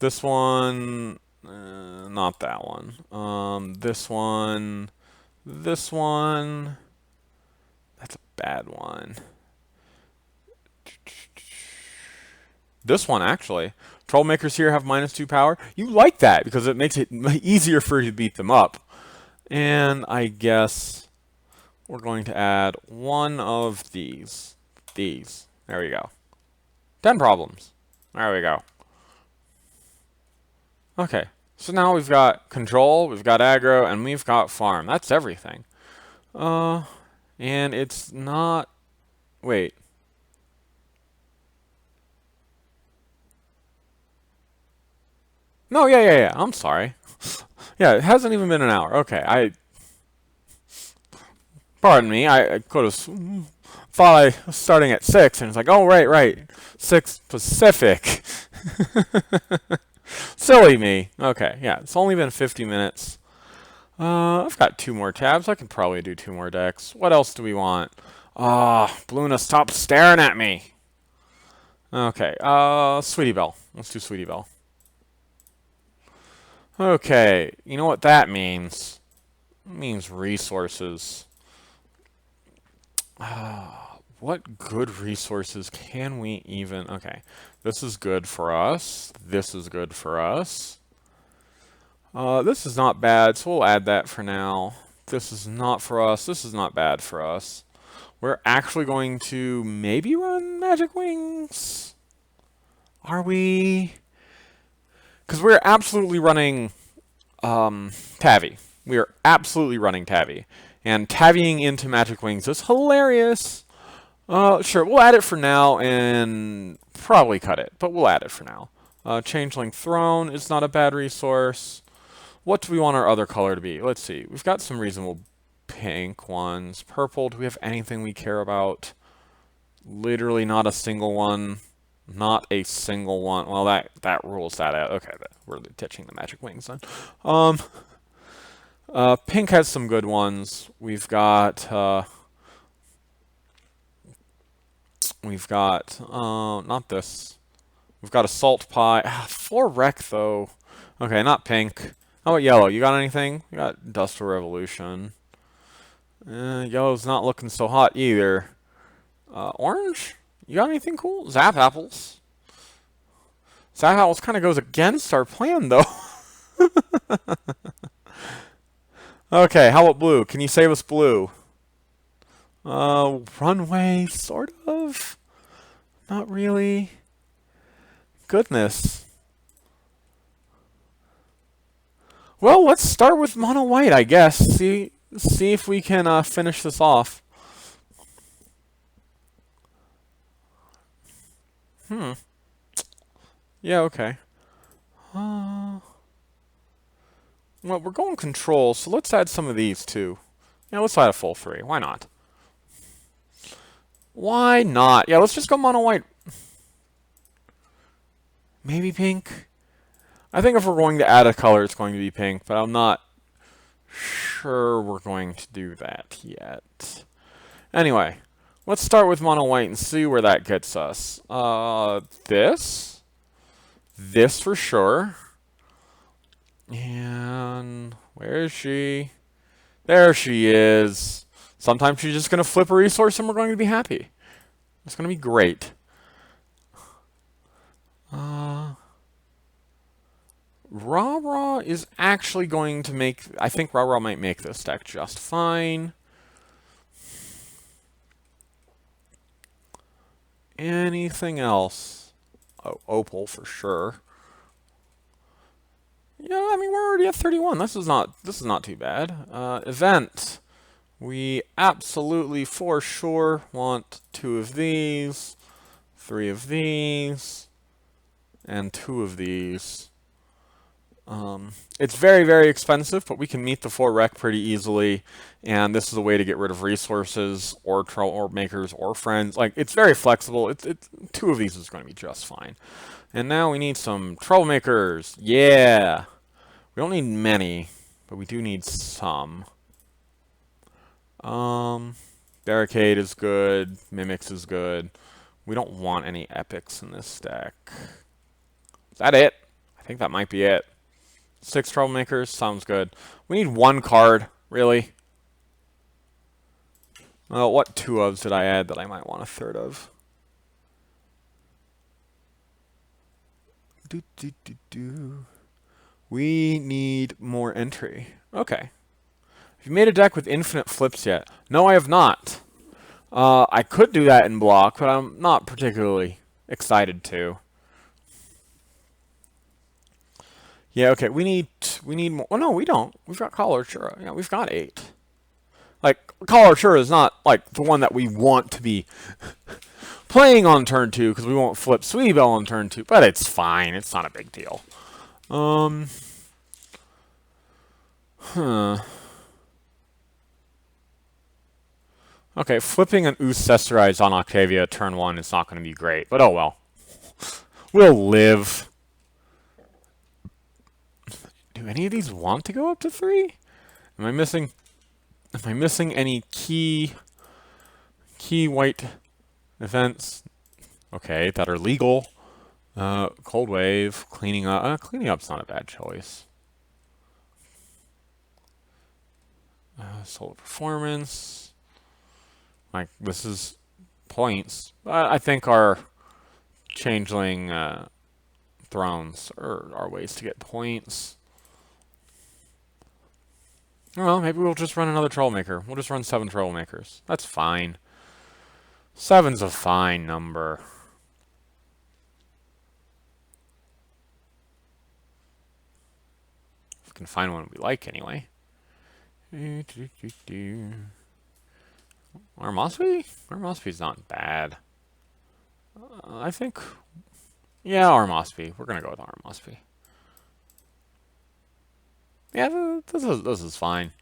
This one, not that one. This one, that's a bad one. This one, actually. Trollmakers here have -2 power. You like that because it makes it easier for you to beat them up. And I guess we're going to add 1 of these. There we go. 10 problems. There we go. Okay. So now we've got control, we've got aggro, and we've got farm. That's everything. And it's not... Wait. No, yeah. I'm sorry. Yeah, it hasn't even been an hour. Okay, pardon me, I could have thought I was starting at 6, and it's like, oh, right. 6 Pacific. Silly me. Okay, yeah, it's only been 50 minutes. I've got 2 more tabs. I could probably do 2 more decks. What else do we want? Bluna, stop staring at me. Okay, Sweetie Belle. Let's do Sweetie Belle. Okay, you know what that means? It means resources. What good resources can we even... Okay, this is good for us. This is good for us. This is not bad, so we'll add that for now. This is not for us. This is not bad for us. We're actually going to maybe run Magic Wings. Are we? Because we're absolutely running Tavi. We are absolutely running Tavi. And Taviing into Magic Wings is hilarious. Sure, we'll add it for now and probably cut it, but we'll add it for now. Changeling Throne is not a bad resource. What do we want our other color to be? Let's see. We've got some reasonable pink ones. Purple, do we have anything we care about? Literally not a single one. Not a single one. Well, that rules that out. Okay, we're ditching the Magic Wings then. Pink has some good ones. We've got not this. We've got Assault Pie. 4 Wreck though. Okay, not pink. How about yellow? You got anything? We got Industrial Revolution. Yellow's not looking so hot either. Orange? You got anything cool? Zap Apples. Zap Apples kind of goes against our plan though. Okay, how about blue? Can you save us blue? Runway, sort of. Not really. Goodness. Well, let's start with mono white, I guess. See if we can finish this off. Yeah, okay. Well, we're going control, so let's add some of these too. Yeah, let's add a full 3. Why not? Why not? Yeah, let's just go mono white. Maybe pink? I think if we're going to add a color, it's going to be pink, but I'm not sure we're going to do that yet. Anyway, let's start with mono white and see where that gets us. This for sure. And where is she? There she is. Sometimes she's just going to flip a resource and we're going to be happy. It's going to be great. Rah-Rah is actually going to make... I think Rah-Rah might make this deck just fine. Anything else? Oh, Opal for sure. Yeah, I mean, we're already at 31. This is not too bad. Event. We absolutely, for sure, want 2 of these, 3 of these, and 2 of these. It's very, very expensive, but we can meet the 4 rec pretty easily, and this is a way to get rid of resources, or makers, or friends. Like, it's very flexible. 2 of these is going to be just fine. And now we need some troublemakers. Yeah! We don't need many, but we do need some. Barricade is good. Mimics is good. We don't want any epics in this deck. Is that it? I think that might be it. 6 troublemakers, sounds good. We need 1 card, really. What 2 ofs did I add that I might want a 3rd of? We need more entry. Okay. Have you made a deck with infinite flips yet? No, I have not. I could do that in block, but I'm not particularly excited to. Yeah, okay, we need more. Oh, no, we don't. We've got Call Artura. Yeah, we've got 8. Like, Call Artura is not, like, the one that we want to be playing on turn 2, because we won't flip Sweebell on turn 2, but it's fine. It's not a big deal. Okay, flipping an Accessorize on Octavia turn 1 is not going to be great, but oh well. We'll live. Do any of these want to go up to 3? Am I missing any key white events? Okay, that are legal. Cold Wave, cleaning up. Cleaning up's not a bad choice. Solar Performance. Like, this is points. I think our Changeling Thrones are ways to get points. Well, maybe we'll just run another Troublemaker. We'll just run 7 Troublemakers. That's fine. 7's a fine number. If we can find one we like, anyway. Armosby? Armosby's not bad. I think... Yeah, Armosby. We're going to go with Armosby. Yeah, this is fine.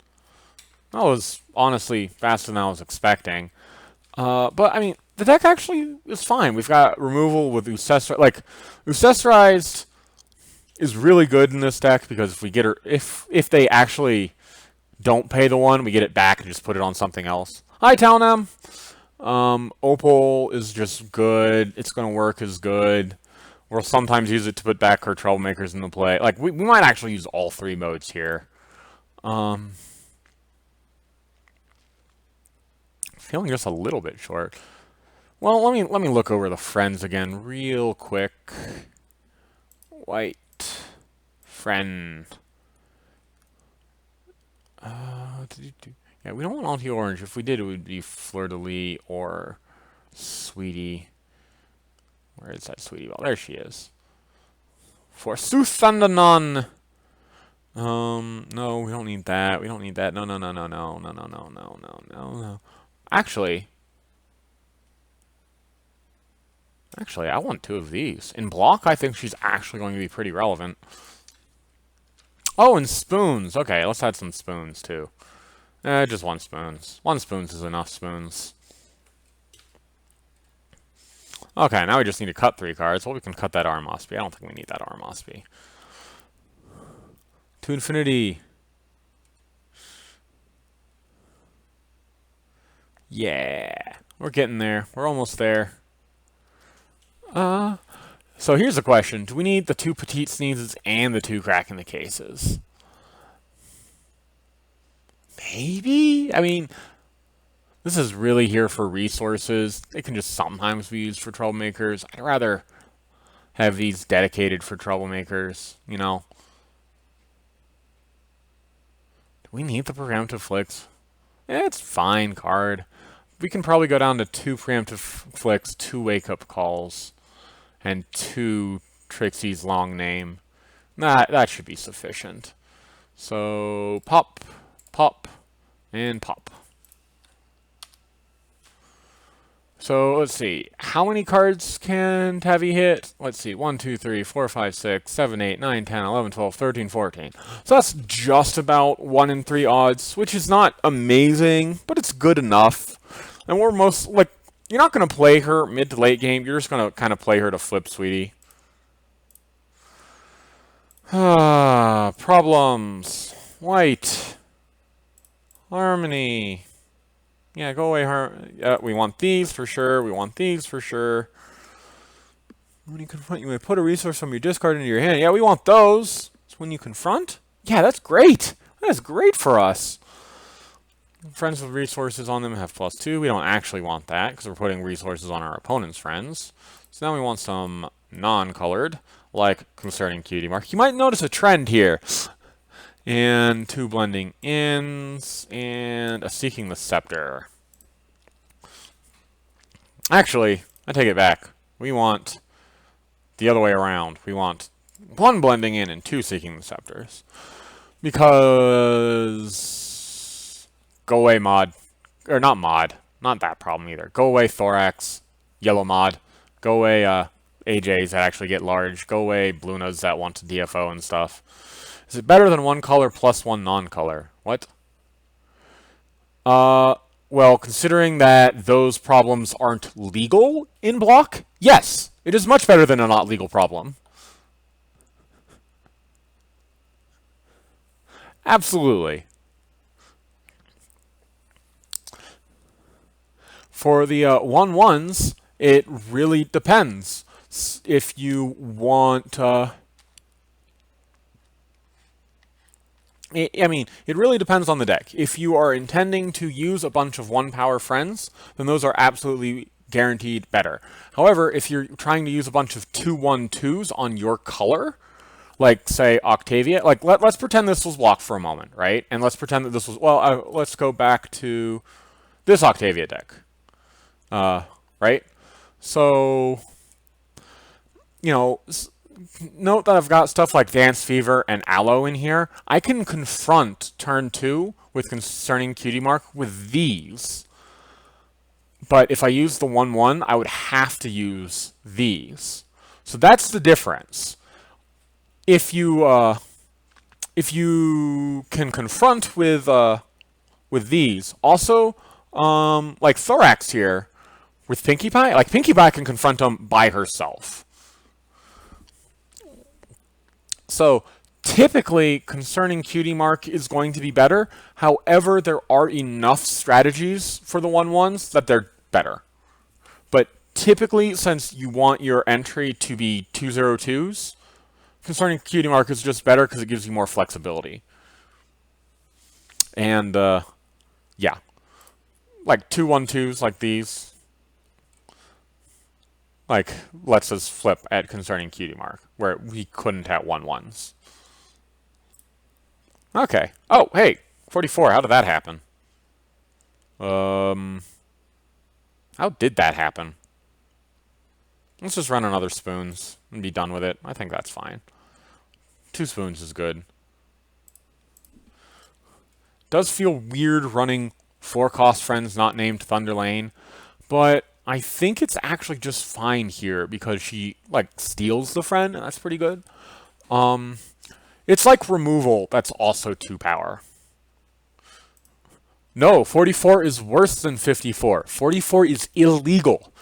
That was honestly faster than I was expecting. But, I mean, the deck actually is fine. We've got removal with Ucestor. Like, Ucestorized is really good in this deck because if we get her... If they actually don't pay the one, we get it back and just put it on something else. Hi, Talnam! Opal is just good. It's going to work as good. We'll sometimes use it to put back her Troublemakers into play. Like, we might actually use all 3 modes here. Feeling just a little bit short. Well, let me look over the friends again real quick. White friend. Yeah, we don't want anti-orange. If we did, it would be Fleur-de-Lis or Sweetie. Where is that Sweetie? Well, there she is. Forsooth and anon. No, we don't need that. We don't need that. No. Actually, I want 2 of these. In block, I think she's actually going to be pretty relevant. Oh, and spoons. Okay, let's add some spoons, too. Just 1 spoons. 1 spoons is enough spoons. Okay, now we just need to cut 3 cards. Well, we can cut that Armosby. I don't think we need that Armosby. To infinity. Yeah. We're getting there. We're almost there. So here's the question. Do we need the 2 Petite Sneezes and the 2 Cracking the Cases? Maybe? I mean, this is really here for resources. They can just sometimes be used for Troublemakers. I'd rather have these dedicated for Troublemakers, you know? Do we need the Preemptive Flicks? It's fine card. We can probably go down to 2 Preemptive Flicks, 2 Wake-Up Calls, and 2 Trixie's Long Name. That should be sufficient. So, pop, pop, and pop. So, let's see. How many cards can Tavi hit? Let's see. 1, 2, 3, 4, 5, 6, 7, 8, 9, 10, 11, 12, 13, 14. So that's just about 1 in 3 odds, which is not amazing, but it's good enough. And we're most, like, you're not going to play her mid to late game. You're just going to kind of play her to flip, sweetie. Problems. White. Harmony. Yeah, go away, we want these for sure. We want these for sure. When you confront, you may put a resource from your discard into your hand. Yeah, we want those. So when you confront? Yeah, that's great. That is great for us. Friends with resources on them have +2. We don't actually want that because we're putting resources on our opponent's friends. So now we want some non-colored, like Concerning Cutie Mark. You might notice a trend here. And 2 Blending Ins, and a Seeking the Scepter. Actually, I take it back. We want the other way around. We want 1 Blending In and 2 Seeking the Scepters. Because... Go away mod. Or not mod. Not that problem either. Go away Thorax. Yellow mod. Go away AJs that actually get large. Go away Blunas that want to DFO and stuff. Is it better than 1 color plus 1 non-color? What? Well, considering that those problems aren't legal in block, yes, it is much better than a not legal problem. Absolutely. For the 1/1s, it really depends. If you want... I mean, it really depends on the deck. If you are intending to use a bunch of 1-power friends, then those are absolutely guaranteed better. However, if you're trying to use a bunch of 2/1/2s on your color, like, say, Octavia, like, let's pretend this was blocked for a moment, right? And let's pretend that this was, well, let's go back to this Octavia deck. right? So, you know, note that I've got stuff like Dance Fever and Aloe in here. I can confront turn 2 with Concerning Cutie Mark with these. But if I use the 1/1, I would have to use these. So that's the difference. If you can confront with these, also like Thorax here with Pinkie Pie, like Pinkie Pie can confront them by herself. So typically, Concerning Cutie Mark is going to be better. However, there are enough strategies for the 1/1s that they're better. But typically, since you want your entry to be 2/02s, Concerning Cutie Mark is just better because it gives you more flexibility. And, yeah. Like 2/12s like these, like, lets us flip at Concerning Cutie Mark, where we couldn't at 1/1s. Okay. Oh, hey, 44. How did that happen? How did that happen? Let's just run another spoons and be done with it. I think that's fine. 2 spoons is good. Does feel weird running 4-cost friends not named Thunder Lane, but I think it's actually just fine here because she, like, steals the friend, and that's pretty good. It's like removal that's also 2 power. No, 44 is worse than 54. 44 is illegal.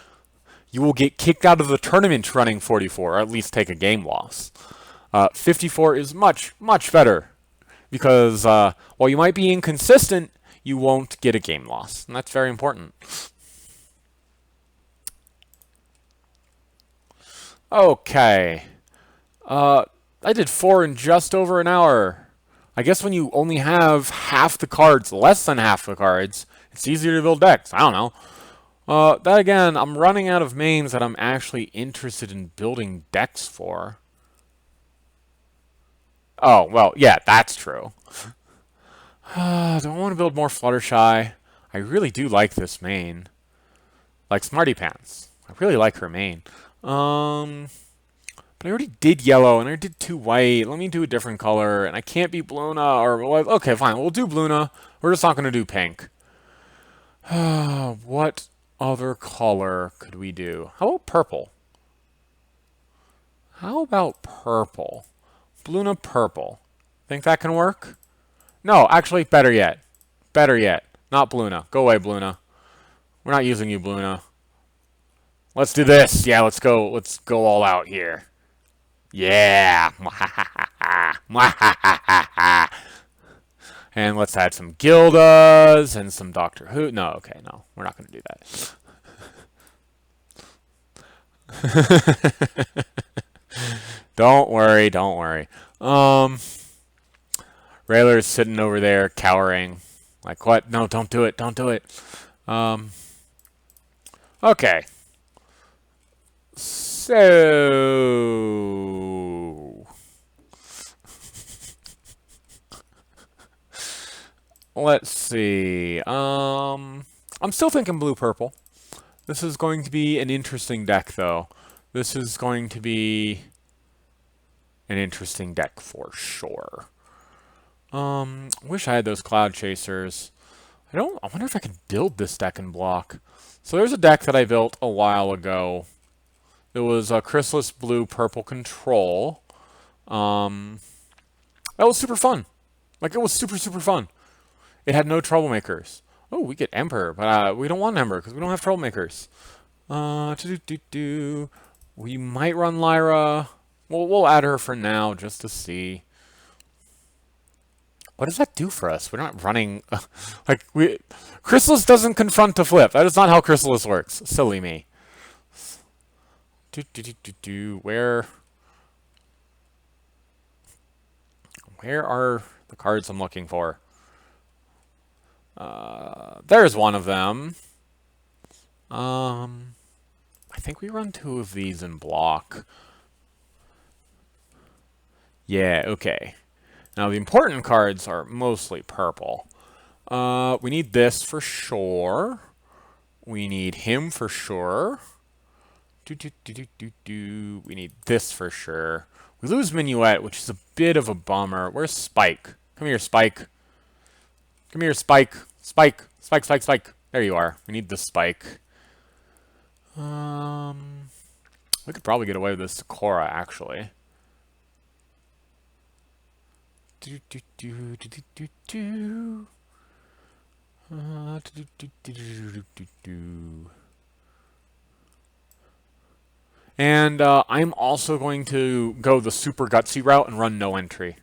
You will get kicked out of the tournament running 44, or at least take a game loss. 54 is much, much better because while you might be inconsistent, you won't get a game loss, and that's very important. Okay. I did 4 in just over an hour. I guess when you only have half the cards, less than half the cards, it's easier to build decks. I don't know. That again, I'm running out of mains that I'm actually interested in building decks for. Oh, well, yeah, that's true. Do I want to build more Fluttershy? I really do like this main. Like Smarty Pants. I really like her main. But I already did yellow, and I did 2 white. Let me do a different color, and I can't be Bluna, or... Okay, fine, we'll do Bluna. We're just not going to do pink. What other color could we do? How about purple? How about purple? Bluna purple. Think that can work? No, actually, better yet. Better yet. Not Bluna. Go away, Bluna. We're not using you, Bluna. Let's do this. Yeah, let's go. Let's go all out here. Yeah. And let's add some Gildas and some Doctor Who. No, okay, no. We're not going to do that. Don't worry, don't worry. Rayler's sitting over there cowering. Like, what? No, don't do it. Don't do it. Okay. So... let's see. I'm still thinking blue-purple. This is going to be an interesting deck, though. This is going to be an interesting deck for sure. Wish I had those Cloud Chasers. I wonder if I can build this deck in block. So there's a deck that I built a while ago. It was a Chrysalis Blue-Purple Control. That was super fun. Like, it was super, super fun. It had no troublemakers. Oh, we get Emperor, but we don't want Emperor because we don't have troublemakers. We might run Lyra. We'll add her for now just to see. What does that do for us? We're not running... like, Chrysalis doesn't confront to flip. That is not how Chrysalis works. Silly me. Where are the cards I'm looking for? There's one of them. I think we run 2 of these in block. Yeah, okay. Now, the important cards are mostly purple. We need this for sure. We need him for sure. We need this for sure. We lose Minuet, which is a bit of a bummer. Where's Spike? Come here, Spike. Come here, Spike. Spike. Spike, Spike, Spike. There you are. We need the Spike. We could probably get away with this Sakura, actually. And I'm also going to go the super gutsy route and run no entry.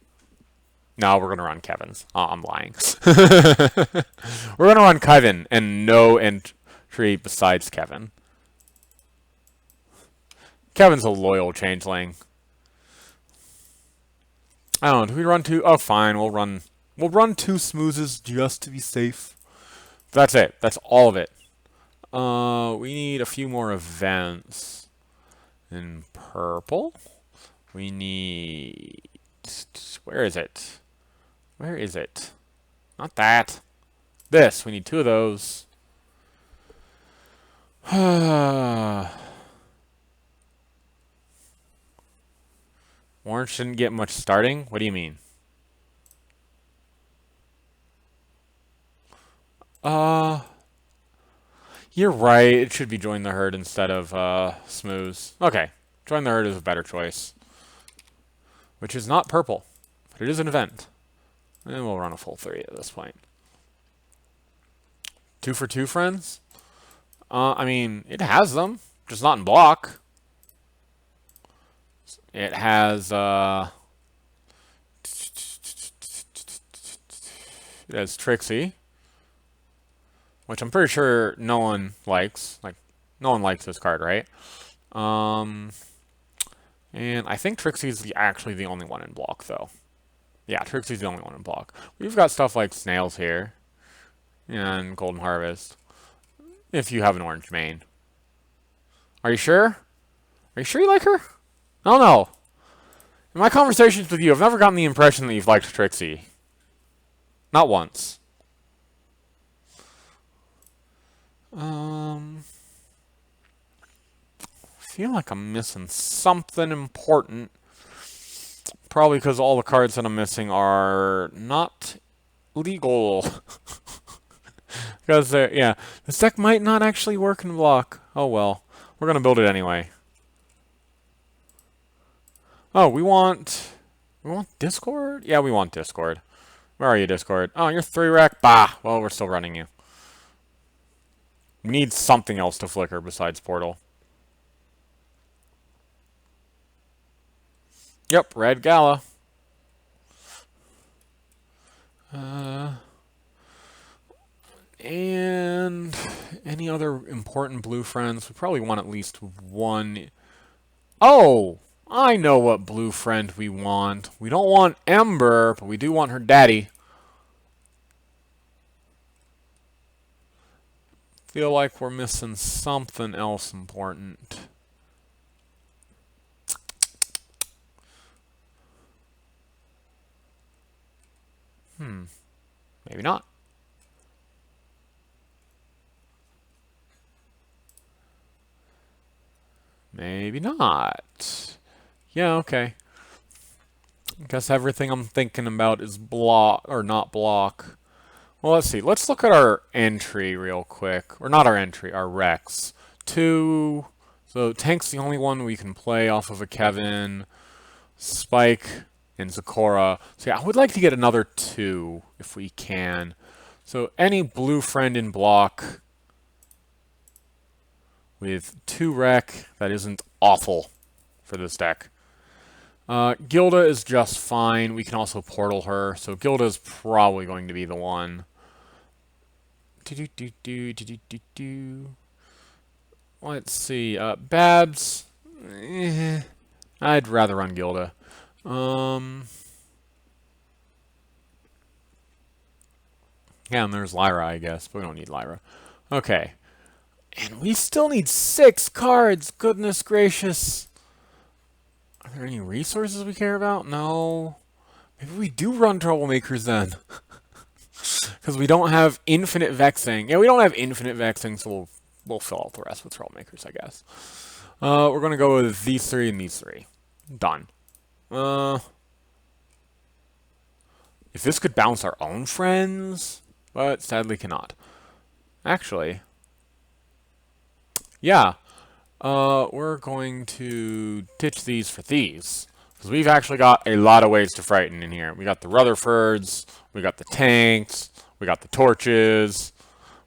No, we're going to run Kevin's. Oh, I'm lying. We're going to run Kevin and no entry besides Kevin. Kevin's a loyal changeling. I don't know. Do we run two? Oh, fine. We'll run two smoozes just to be safe. That's it. That's all of it. We need a few more events. In purple, we need... Where is it? Where is it? Not that. This. We need two of those. Orange shouldn't get much starting? What do you mean? You're right. It should be Join the Herd instead of Smooth. Okay. Join the Herd is a better choice. Which is not purple. But it is an event. And we'll run a full 3 at this point. 2 for 2, friends? I mean, it has them. Just not in block. It has, it has Trixie. Which I'm pretty sure no one likes. Like, no one likes this card, right? And I think Trixie's actually the only one in block, though. Yeah, Trixie's the only one in block. We've got stuff like Snails here. And Golden Harvest. If you have an orange main. Are you sure? Are you sure you like her? I don't know. In my conversations with you, I've never gotten the impression that you've liked Trixie. Not once. I feel like I'm missing something important. Probably because all the cards that I'm missing are not legal. Because, yeah, this deck might not actually work in block. Oh well. We're going to build it anyway. Oh, we want Discord? Yeah, we want Discord. Where are you, Discord? Oh, you're 3-rack? Bah! Well, we're still running you. We need something else to flicker besides Portal. Yep, Red Gala. And any other important blue friends? We probably want at least one. Oh! I know what blue friend we want. We don't want Ember, but we do want her daddy. Feel like we're missing something else important. Maybe not. Maybe not. Yeah, okay. I guess everything I'm thinking about is block, or not block. Well, let's see. Let's look at our entry real quick. Or not our entry, our Rex. 2. So Tank's the only one we can play off of a Kevin. Spike and Sakura. So yeah, I would like to get another 2 if we can. So any blue friend in block with 2 rec, that isn't awful for this deck. Gilda is just fine. We can also portal her, so Gilda is probably going to be the one. Let's see. Babs. I'd rather run Gilda. Yeah, and there's Lyra, I guess, but we don't need Lyra. Okay. And we still need 6 cards! Goodness gracious! Are there any resources we care about? No. Maybe we do run Troublemakers then. Because we don't have infinite vexing. Yeah, we don't have infinite vexing, so we'll we'll fill out the rest with troublemakers, I guess. We're going to go with these three and these three. Done. If this could bounce our own friends, but sadly cannot. Actually, yeah, we're going to ditch these for these. Because we've actually got a lot of ways to frighten in here. We got the Rutherfords, we got the tanks, we got the torches,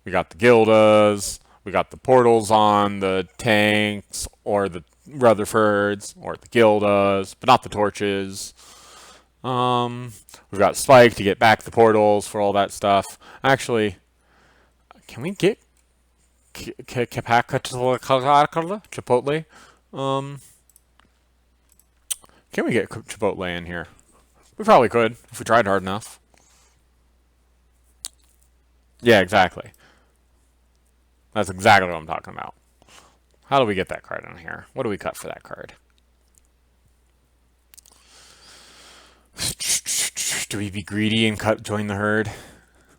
we got the Gildas, we got the portals on the tanks, or the Rutherfords, or the Gildas, but not the torches. We've got Spike to get back the portals for all that stuff. Actually, can we get Chipotle? Can we get Chipotle in here? We probably could, if we tried hard enough. Yeah, exactly. That's exactly what I'm talking about. How do we get that card in here? What do we cut for that card? Do we be greedy and join the herd?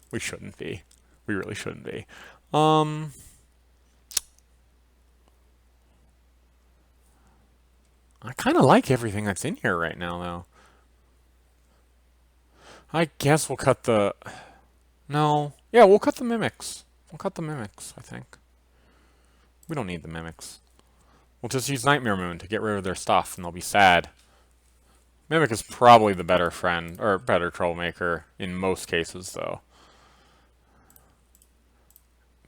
We shouldn't be. We really shouldn't be. I kind of like everything that's in here right now, though. I guess we'll cut the... No. Yeah, we'll cut the mimics. We'll cut the mimics, I think. We don't need the mimics. We'll just use Nightmare Moon to get rid of their stuff, and they'll be sad. Mimic is probably the better friend, or better troublemaker in most cases, though.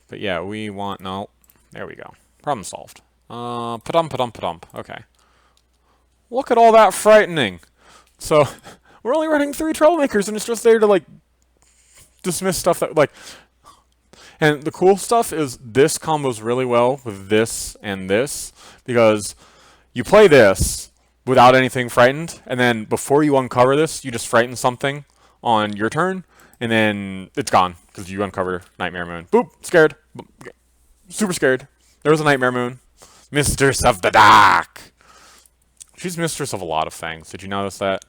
But yeah, we want... No. There we go. Problem solved. Pa-dum. Okay. Look at all that frightening. So, we're only running 3 troublemakers, and it's just there to, like, dismiss stuff that, like... And the cool stuff is this combos really well with this and this, because you play this without anything frightened, and then before you uncover this, you just frighten something on your turn, and then it's gone, because you uncover Nightmare Moon. Boop! Scared. Boop. Super scared. There was a Nightmare Moon. Mistress of the Dark! She's mistress of a lot of things. Did you notice that?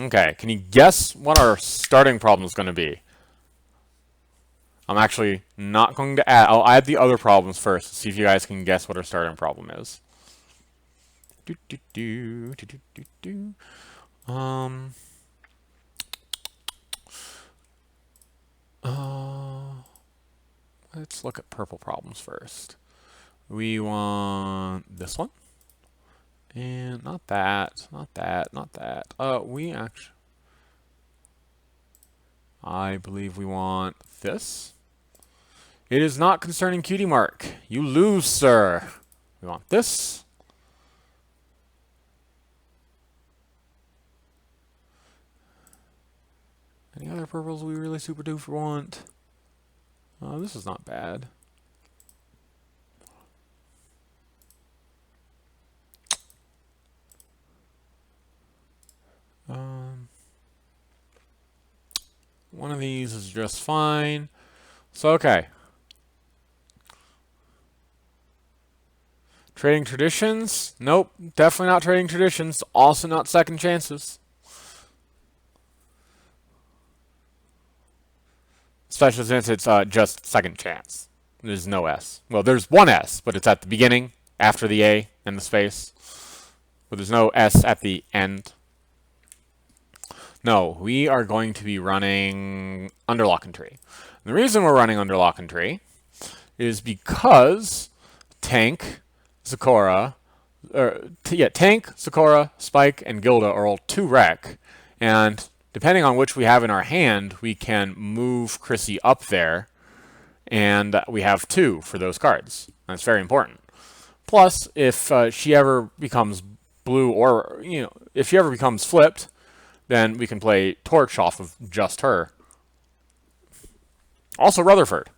Okay, can you guess what our starting problem is going to be? I'm actually not going to add... I'll add the other problems first to see if you guys can guess what our starting problem is. Let's look at purple problems first. We want this one. And not that, not that, not that. We actually... I believe we want this. It is not concerning Cutie Mark. You lose, sir. We want this. Any other purples we really super duper want? This is not bad. One of these is just fine. So, okay. Trading traditions? Nope, definitely not trading traditions. Also not second chances. Especially since it's just second chance. There's no S. Well, there's one S, but it's at the beginning, after the A and the space. But there's no S at the end. No, we are going to be running under Lock and Tree. And the reason we're running under Lock and Tree is because Tank, Sakura, Tank, Sakura, Spike, and Gilda are all 2 rec, and depending on which we have in our hand, we can move Chrissy up there, and we have 2 for those cards. That's very important. Plus, if she ever becomes blue, or, if she ever becomes flipped, then we can play Torch off of just her. Also Rutherford.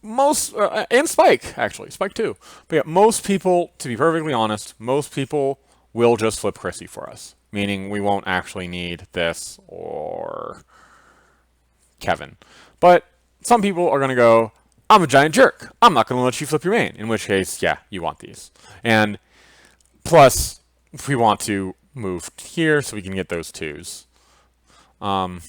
Most, and Spike, actually. Spike too. But yeah, most people, to be perfectly honest, most people will just flip Chrissy for us. Meaning we won't actually need this or Kevin. But some people are going to go, I'm a giant jerk. I'm not going to let you flip your main. In which case, yeah, you want these. And plus... we want to move here so we can get those 2s. But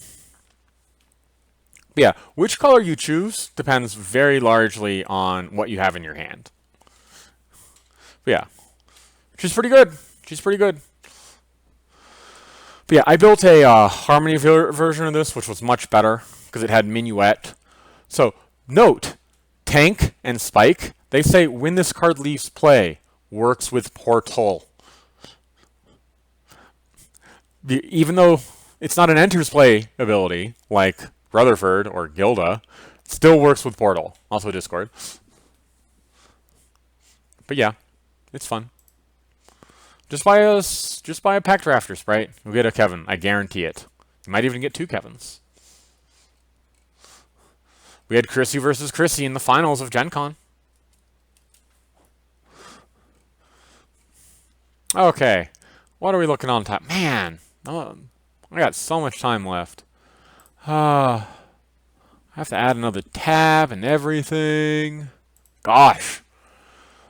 But yeah, which color you choose depends very largely on what you have in your hand. But yeah, she's pretty good. She's pretty good. But yeah, I built a Harmony version of this, which was much better because it had Minuet. So note, Tank and Spike, they say when this card leaves play, works with Portal. Even though it's not an enters play ability like Rutherford or Gilda, it still works with Portal. Also Discord. But yeah, it's fun. Just buy a Pack Drafter Sprite. You'll get a Kevin. I guarantee it. You might even get 2 Kevins. We had Chrissy versus Chrissy in the finals of Gen Con. Okay. What are we looking on top? Man, I got so much time left. I have to add another tab and everything. Gosh.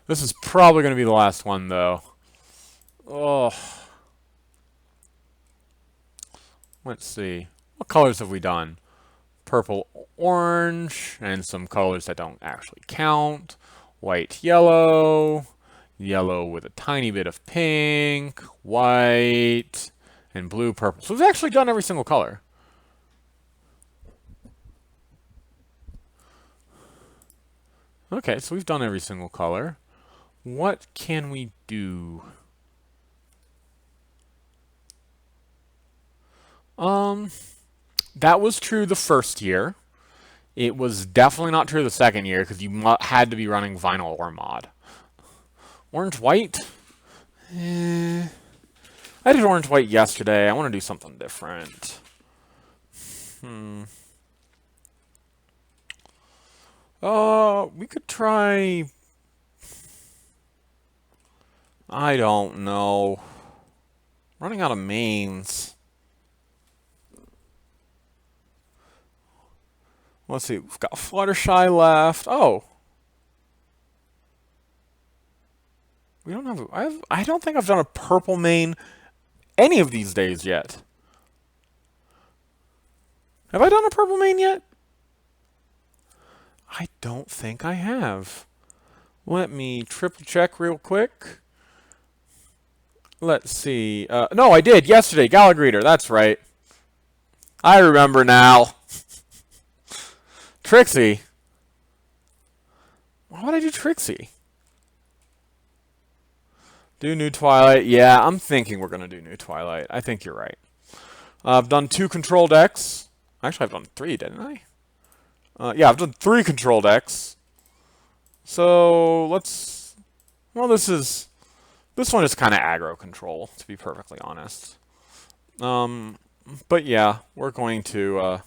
This is probably going to be the last one, though. Oh. Let's see. What colors have we done? Purple, orange, and some colors that don't actually count. White, yellow, yellow with a tiny bit of pink, white, and blue, purple. So we've actually done every single color. Okay, so we've done every single color. What can we do? That was true the first year. It was definitely not true the second year because you had to be running vinyl or mod. Orange white? I did orange white yesterday. I want to do something different. We could try... I don't know. Running out of mains. Let's see, we've got Fluttershy left. Oh. We don't have... I don't think I've done a purple main any of these days yet. Have I done a purple main yet? I don't think I have. Let me triple check real quick. Let's see. No, I did yesterday. Gallagher, that's right. I remember now. Trixie. Why would I do Trixie? Do New Twilight. Yeah, I'm thinking we're going to do New Twilight. I think you're right. I've done 2 control decks. Actually, I've done 3, didn't I? Yeah, I've done 3 control decks. So, let's... Well, this one is kind of aggro control, to be perfectly honest. But yeah, we're going to...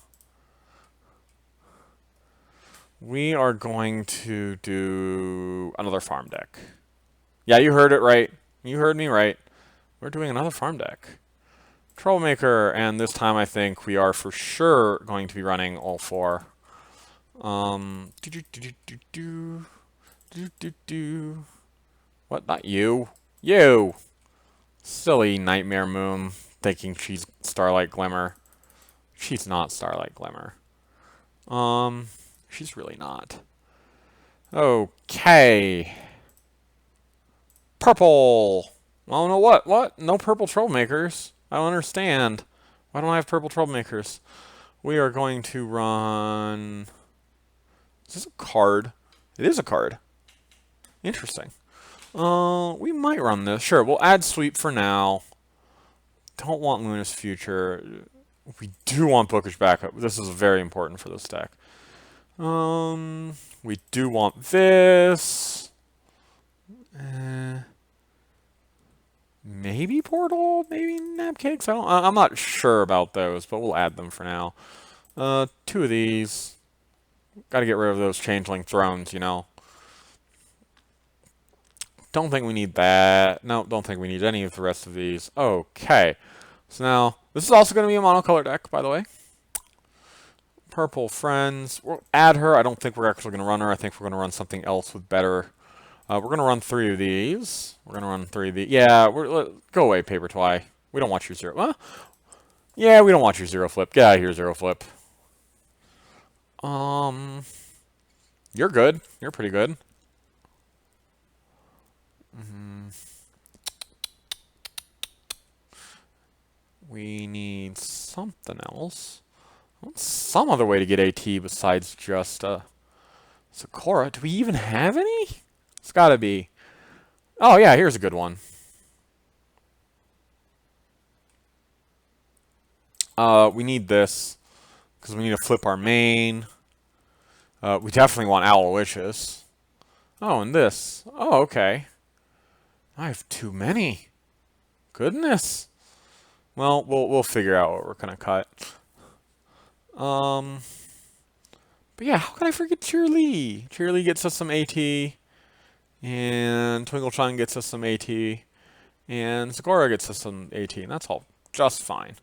we are going to do another farm deck. Yeah, you heard it right. You heard me right. We're doing another farm deck. Troublemaker, and this time I think we are for sure going to be running all 4. What? Not you. You! Silly Nightmare Moon, thinking she's Starlight Glimmer. She's not Starlight Glimmer. She's really not. Okay. Purple! Oh, no, what? What? No purple Troublemakers? I don't understand. Why don't I have purple Troublemakers? We are going to run... Is this a card? It is a card. Interesting. We might run this. Sure, we'll add Sweep for now. Don't want Luna's Future. We do want Bookish Backup. This is very important for this deck. We do want this. Maybe Portal, maybe Napcakes. I'm not sure about those, but we'll add them for now. 2 of these. Got to get rid of those Changeling Thrones, you know. Don't think we need that. No, don't think we need any of the rest of these. Okay. So now, this is also going to be a monocolor deck, by the way. Purple Friends. We'll add her. I don't think we're actually going to run her. I think we're going to run something else with better. We're going to run 3 of these. We're going to run 3 of these. Yeah, go away, Paper Twy. We don't want your 0. Well, yeah, we don't want your 0 flip. Get out of here, 0 flip. You're good. You're pretty good. We need something else. Some other way to get AT besides just Sakura. Do we even have any? It's gotta be. Oh yeah, here's a good one. We need this because we need to flip our main. We definitely want Aloysius. Oh, and this. Oh, okay. I have too many. Goodness. Well, we'll figure out what we're gonna cut. But yeah, how could I forget Cheerly? Cheerly gets us some AT, and Twinkle-chan gets us some AT, and Sakura gets us some AT, and that's all just fine.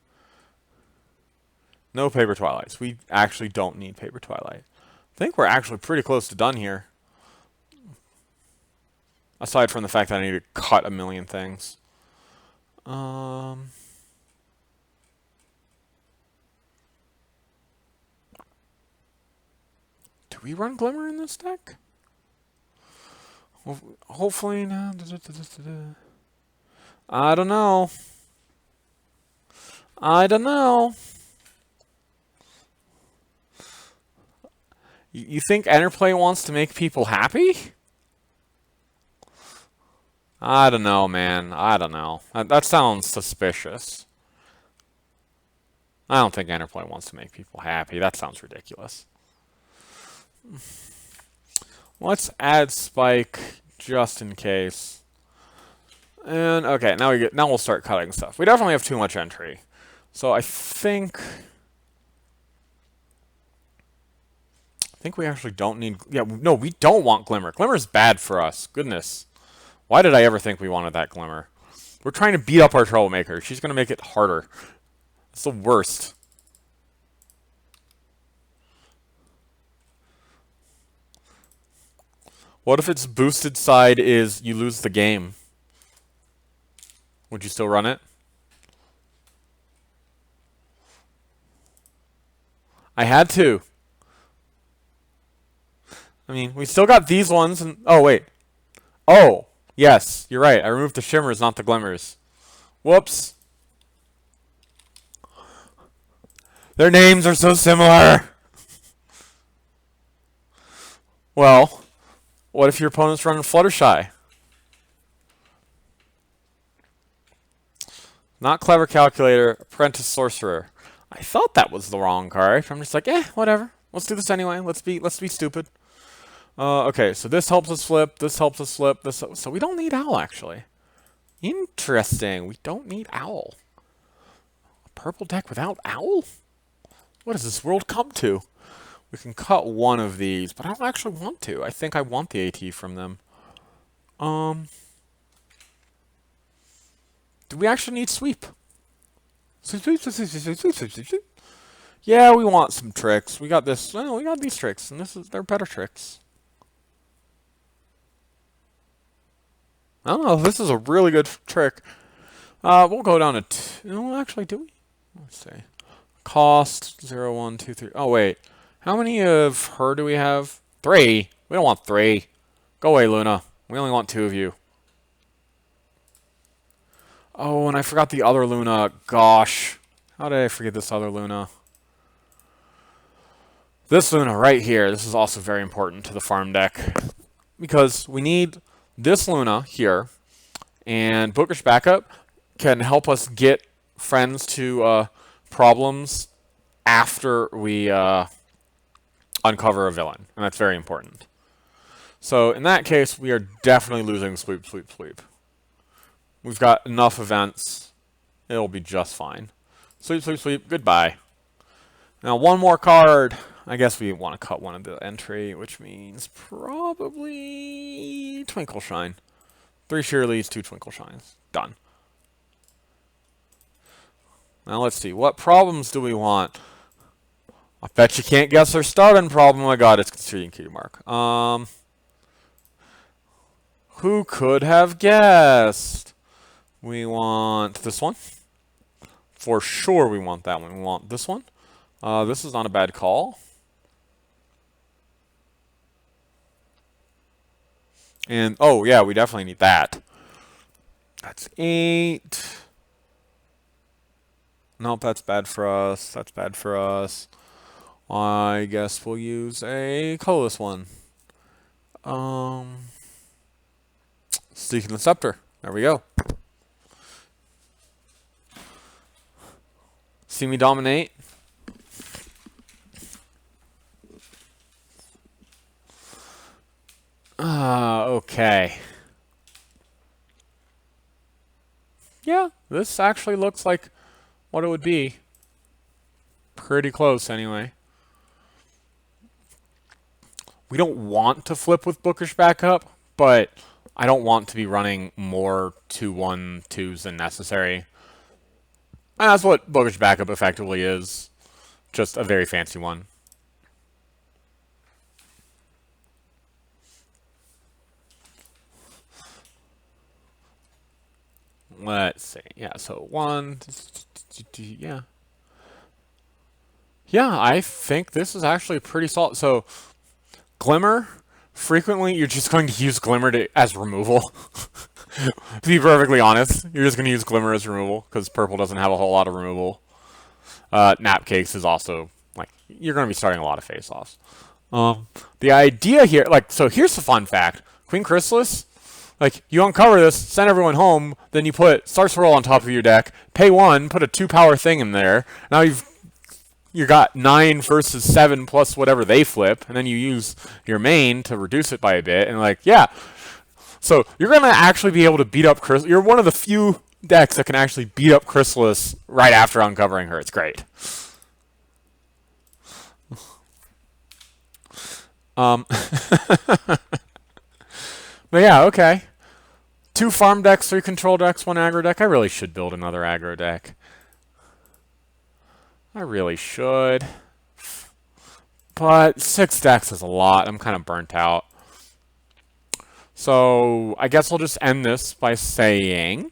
No Paper Twilights. We actually don't need Paper Twilight. I think we're actually pretty close to done here. Aside from the fact that I need to cut a million things. Do we run Glimmer in this deck? Hopefully not. I don't know. I don't know. You think Interplay wants to make people happy? I don't know, man. I don't know. That sounds suspicious. I don't think Interplay wants to make people happy. That sounds ridiculous. Let's add Spike just in case. And okay, now we'll start cutting stuff. We definitely have too much entry. So I think we actually don't need... Yeah, no, we don't want Glimmer. Glimmer's bad for us. Goodness. Why did I ever think we wanted that Glimmer? We're trying to beat up our Troublemaker. She's going to make it harder. It's the worst. What if its boosted side is you lose the game? Would you still run it? I had to. I mean, we still got these ones, and... Oh, wait. Oh, yes, you're right. I removed the shimmers, not the glimmers. Whoops. Their names are so similar. Well, what if your opponent's running Fluttershy? Not Clever Calculator, Apprentice Sorcerer. I thought that was the wrong card. I'm just like, whatever. Let's do this anyway. Let's be stupid. Okay, so this helps us flip. This helps us flip. So we don't need Owl, actually. Interesting. We don't need Owl. A purple deck without Owl? What does this world come to? We can cut one of these, but I don't actually want to. I think I want the AT from them. Do we actually need sweep? Sweep. Yeah, we want some tricks. We got this. Well, we got these tricks, and they're better tricks. I don't know. This is a really good trick. We'll go down to 2. No, actually, do we? Let's see. Cost 0, 1, 2, 3. Oh wait, how many of her do we have? 3. We don't want 3. Go away, Luna. We only want 2 of you. Oh, and I forgot the other Luna. Gosh, how did I forget this other Luna? This Luna right here. This is also very important to the farm deck because we need this Luna here, and Bookish Backup can help us get friends to problems after we uncover a villain, and that's very important. So in that case, we are definitely losing sweep. We've got enough events. It'll be just fine. Sweep. Goodbye. Now one more card. I guess we want to cut one of the entry, which means probably Twinkle Shine. 3 Shirleys, 2 Twinkle Shines. Done. Now let's see. What problems do we want? I bet you can't guess our starting problem. Oh my god, it's Constituting Cutie Mark. Who could have guessed? We want this one. For sure we want that one. We want this one. This is not a bad call. And, oh, yeah, we definitely need that. That's 8. Nope, that's bad for us. That's bad for us. I guess we'll use a colorless one. Seeking the Scepter. There we go. See me dominate. Okay. Yeah, this actually looks like what it would be. Pretty close, anyway. We don't want to flip with Bookish backup, but I don't want to be running more 2-1-2s than necessary. And that's what Bookish backup effectively is. Just a very fancy one. Let's see. Yeah, so 1. Yeah. Yeah, I think this is actually pretty solid. So, Glimmer, frequently you're just going to use Glimmer as removal. To be perfectly honest, you're just going to use Glimmer as removal, because purple doesn't have a whole lot of removal. Napcakes is also, like, you're going to be starting a lot of face-offs. The idea here, like, so here's the fun fact. Queen Chrysalis, like, you uncover this, send everyone home, then you put Star Swirl on top of your deck, pay 1, put a 2-power thing in there. Now you got 9 versus 7 plus whatever they flip, and then you use your main to reduce it by a bit, and like, yeah. So you're going to actually be able to beat up Chrysalis. You're one of the few decks that can actually beat up Chrysalis right after uncovering her. It's great. But yeah, okay. 2 farm decks, 3 control decks, 1 aggro deck. I really should build another aggro deck. I really should. But 6 decks is a lot. I'm kind of burnt out. So I guess I'll just end this by saying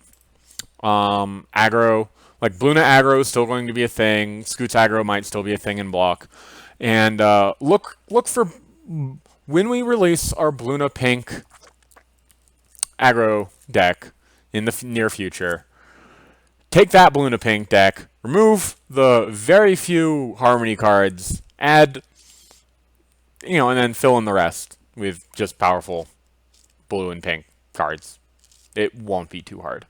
aggro, like Bluna aggro is still going to be a thing. Scoots aggro might still be a thing in block. And look for when we release our Bluna pink aggro deck in the near future. Take that Bluna pink deck, remove the very few Harmony cards, add, and then fill in the rest with just powerful blue and pink cards. It won't be too hard.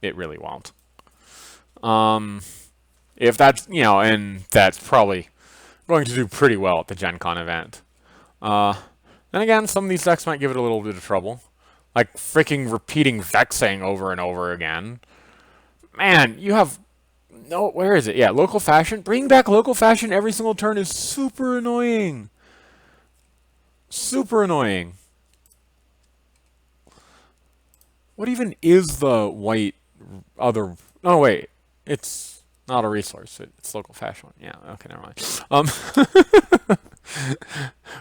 It really won't. If that's, and that's probably going to do pretty well at the Gen Con event. And again, some of these decks might give it a little bit of trouble. Like freaking repeating Vexing over and over again. Man, you have... No, where is it? Yeah, Local Fashion. Bringing back Local Fashion every single turn is super annoying. Super annoying. What even is the white other... Oh, wait. It's not a resource. It's Local Fashion. Yeah, okay, never mind.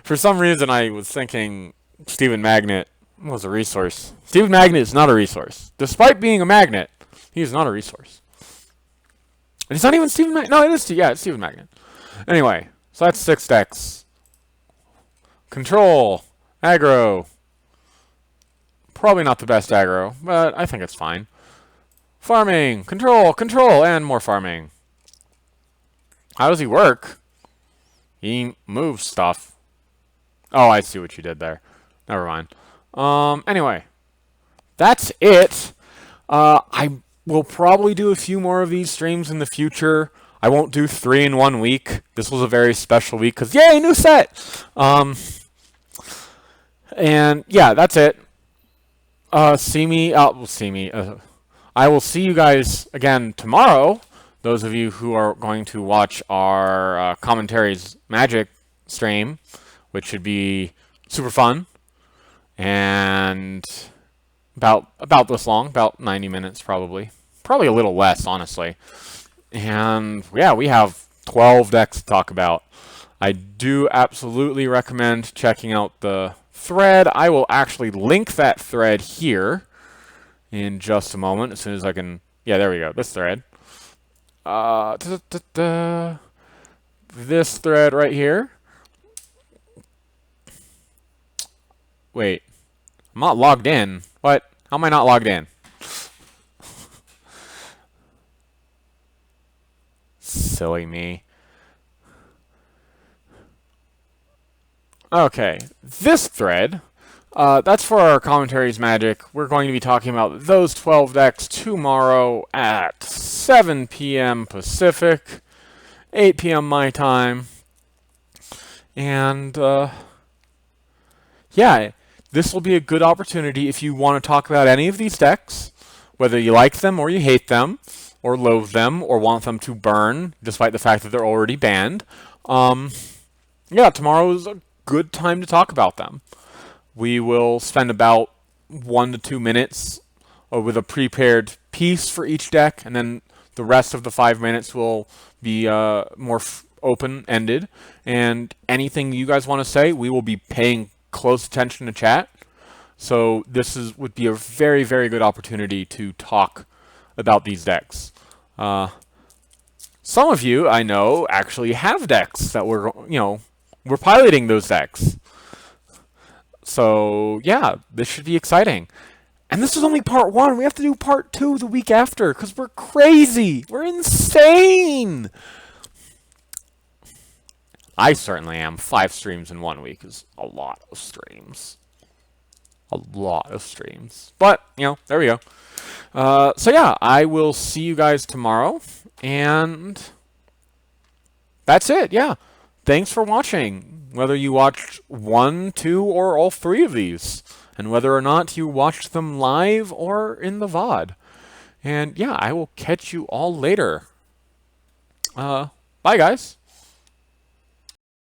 For some reason, I was thinking Steven Magnet was a resource. Steven Magnet is not a resource. Despite being a magnet, he is not a resource. And it's not even Steven Magnet. No, it is. Yeah, it's Steven Magnet. Anyway, so that's 6 decks. Control. Aggro. Probably not the best aggro, but I think it's fine. Farming. Control. Control. And more farming. How does he work? He moves stuff. Oh, I see what you did there. Never mind. Anyway. That's it. I will probably do a few more of these streams in the future. I won't do 3 in 1 week. This was a very special week because, yay, new set! And, yeah, that's it. See me. I will see you guys again tomorrow. Those of you who are going to watch our commentaries Magic stream, which should be super fun, and about this long, about 90 minutes probably a little less, honestly. And yeah, we have 12 decks to talk about. I do absolutely recommend checking out the thread. I will actually link that thread here in just a moment, as soon as I can. Yeah, there we go. This thread. This thread right here. Wait. I'm not logged in. What? How am I not logged in? Silly me. Okay, this thread, that's for our commentaries magic. We're going to be talking about those 12 decks tomorrow at 7 p.m. Pacific, 8 p.m. my time. And, yeah, this will be a good opportunity if you want to talk about any of these decks, whether you like them or you hate them, or loathe them, or want them to burn, despite the fact that they're already banned. Yeah, tomorrow is a good time to talk about them. We will spend about 1 to 2 minutes with a prepared piece for each deck, and then the rest of the 5 minutes will be more open-ended. And anything you guys want to say, we will be paying close attention to chat. So this would be a very, very good opportunity to talk about these decks. Some of you, I know, actually have decks that we're piloting those decks. So, yeah, this should be exciting. And this is only part 1. We have to do part 2 the week after, because we're crazy. We're insane. I certainly am. 5 streams in 1 week is a lot of streams. A lot of streams. But, there we go. So, yeah, I will see you guys tomorrow. And that's it, yeah. Thanks for watching, whether you watched 1, 2, or all 3 of these, and whether or not you watched them live or in the VOD. And yeah, I will catch you all later. Bye, guys.